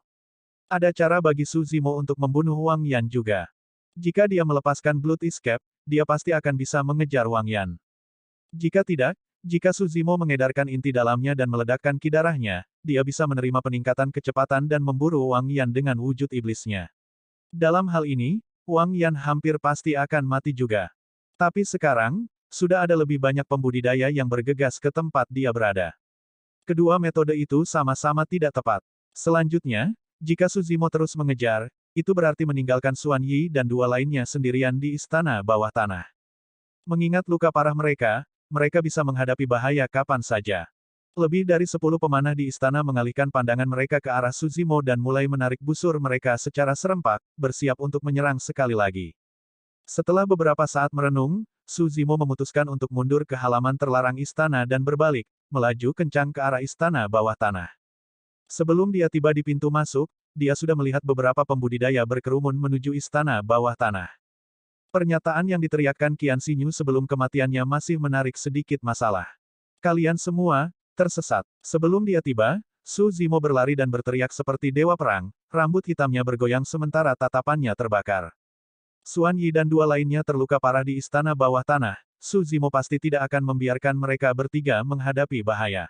Ada cara bagi Suzimo untuk membunuh Wang Yan juga. Jika dia melepaskan Blood Escape, dia pasti akan bisa mengejar Wang Yan. Jika tidak, jika Suzimo mengedarkan inti dalamnya dan meledakkan ki darahnya, dia bisa menerima peningkatan kecepatan dan memburu Wang Yan dengan wujud iblisnya. Dalam hal ini, Wang Yan hampir pasti akan mati juga. Tapi sekarang, sudah ada lebih banyak pembudidaya yang bergegas ke tempat dia berada. Kedua metode itu sama-sama tidak tepat. Selanjutnya, jika Suzimo terus mengejar, itu berarti meninggalkan Xuan Yi dan dua lainnya sendirian di istana bawah tanah. Mengingat luka parah mereka, mereka bisa menghadapi bahaya kapan saja. Lebih dari 10 pemanah di istana mengalihkan pandangan mereka ke arah Suzimo dan mulai menarik busur mereka secara serempak, bersiap untuk menyerang sekali lagi. Setelah beberapa saat merenung, Suzimo memutuskan untuk mundur ke halaman terlarang istana dan berbalik, melaju kencang ke arah istana bawah tanah. Sebelum dia tiba di pintu masuk, dia sudah melihat beberapa pembudidaya berkerumun menuju istana bawah tanah. Pernyataan yang diteriakkan Qian Xinyu sebelum kematiannya masih menarik sedikit masalah. Kalian semua, tersesat. Sebelum dia tiba, Suzimo berlari dan berteriak seperti dewa perang, rambut hitamnya bergoyang sementara tatapannya terbakar. Xuan Yi dan dua lainnya terluka parah di istana bawah tanah, Suzimo pasti tidak akan membiarkan mereka bertiga menghadapi bahaya.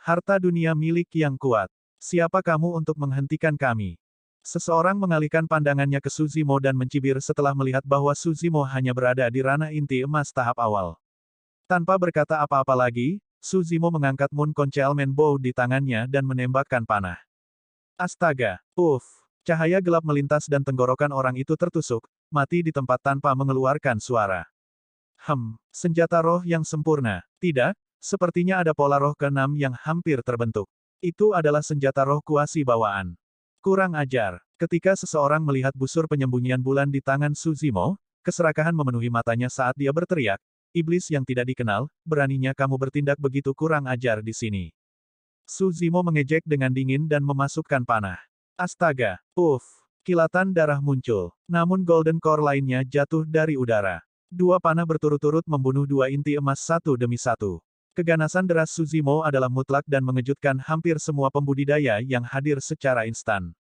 Harta dunia milik yang kuat. Siapa kamu untuk menghentikan kami? Seseorang mengalihkan pandangannya ke Suzimo dan mencibir setelah melihat bahwa Suzimo hanya berada di ranah inti emas tahap awal. Tanpa berkata apa-apa lagi, Su Zimo mengangkat Moon Concealment Bow di tangannya dan menembakkan panah. Astaga! Cahaya gelap melintas dan tenggorokan orang itu tertusuk, mati di tempat tanpa mengeluarkan suara. Senjata roh yang sempurna. Tidak, sepertinya ada pola roh keenam yang hampir terbentuk. Itu adalah senjata roh kuasi bawaan. Kurang ajar. Ketika seseorang melihat busur penyembunyian bulan di tangan Su Zimo, keserakahan memenuhi matanya saat dia berteriak, "Iblis yang tidak dikenal, beraninya kamu bertindak begitu kurang ajar di sini." Su Zimo mengejek dengan dingin dan memasukkan panah. Astaga! Kilatan darah muncul. Namun Golden Core lainnya jatuh dari udara. Dua panah berturut-turut membunuh dua inti emas satu demi satu. Keganasan deras Su Zimo adalah mutlak dan mengejutkan hampir semua pembudidaya yang hadir secara instan.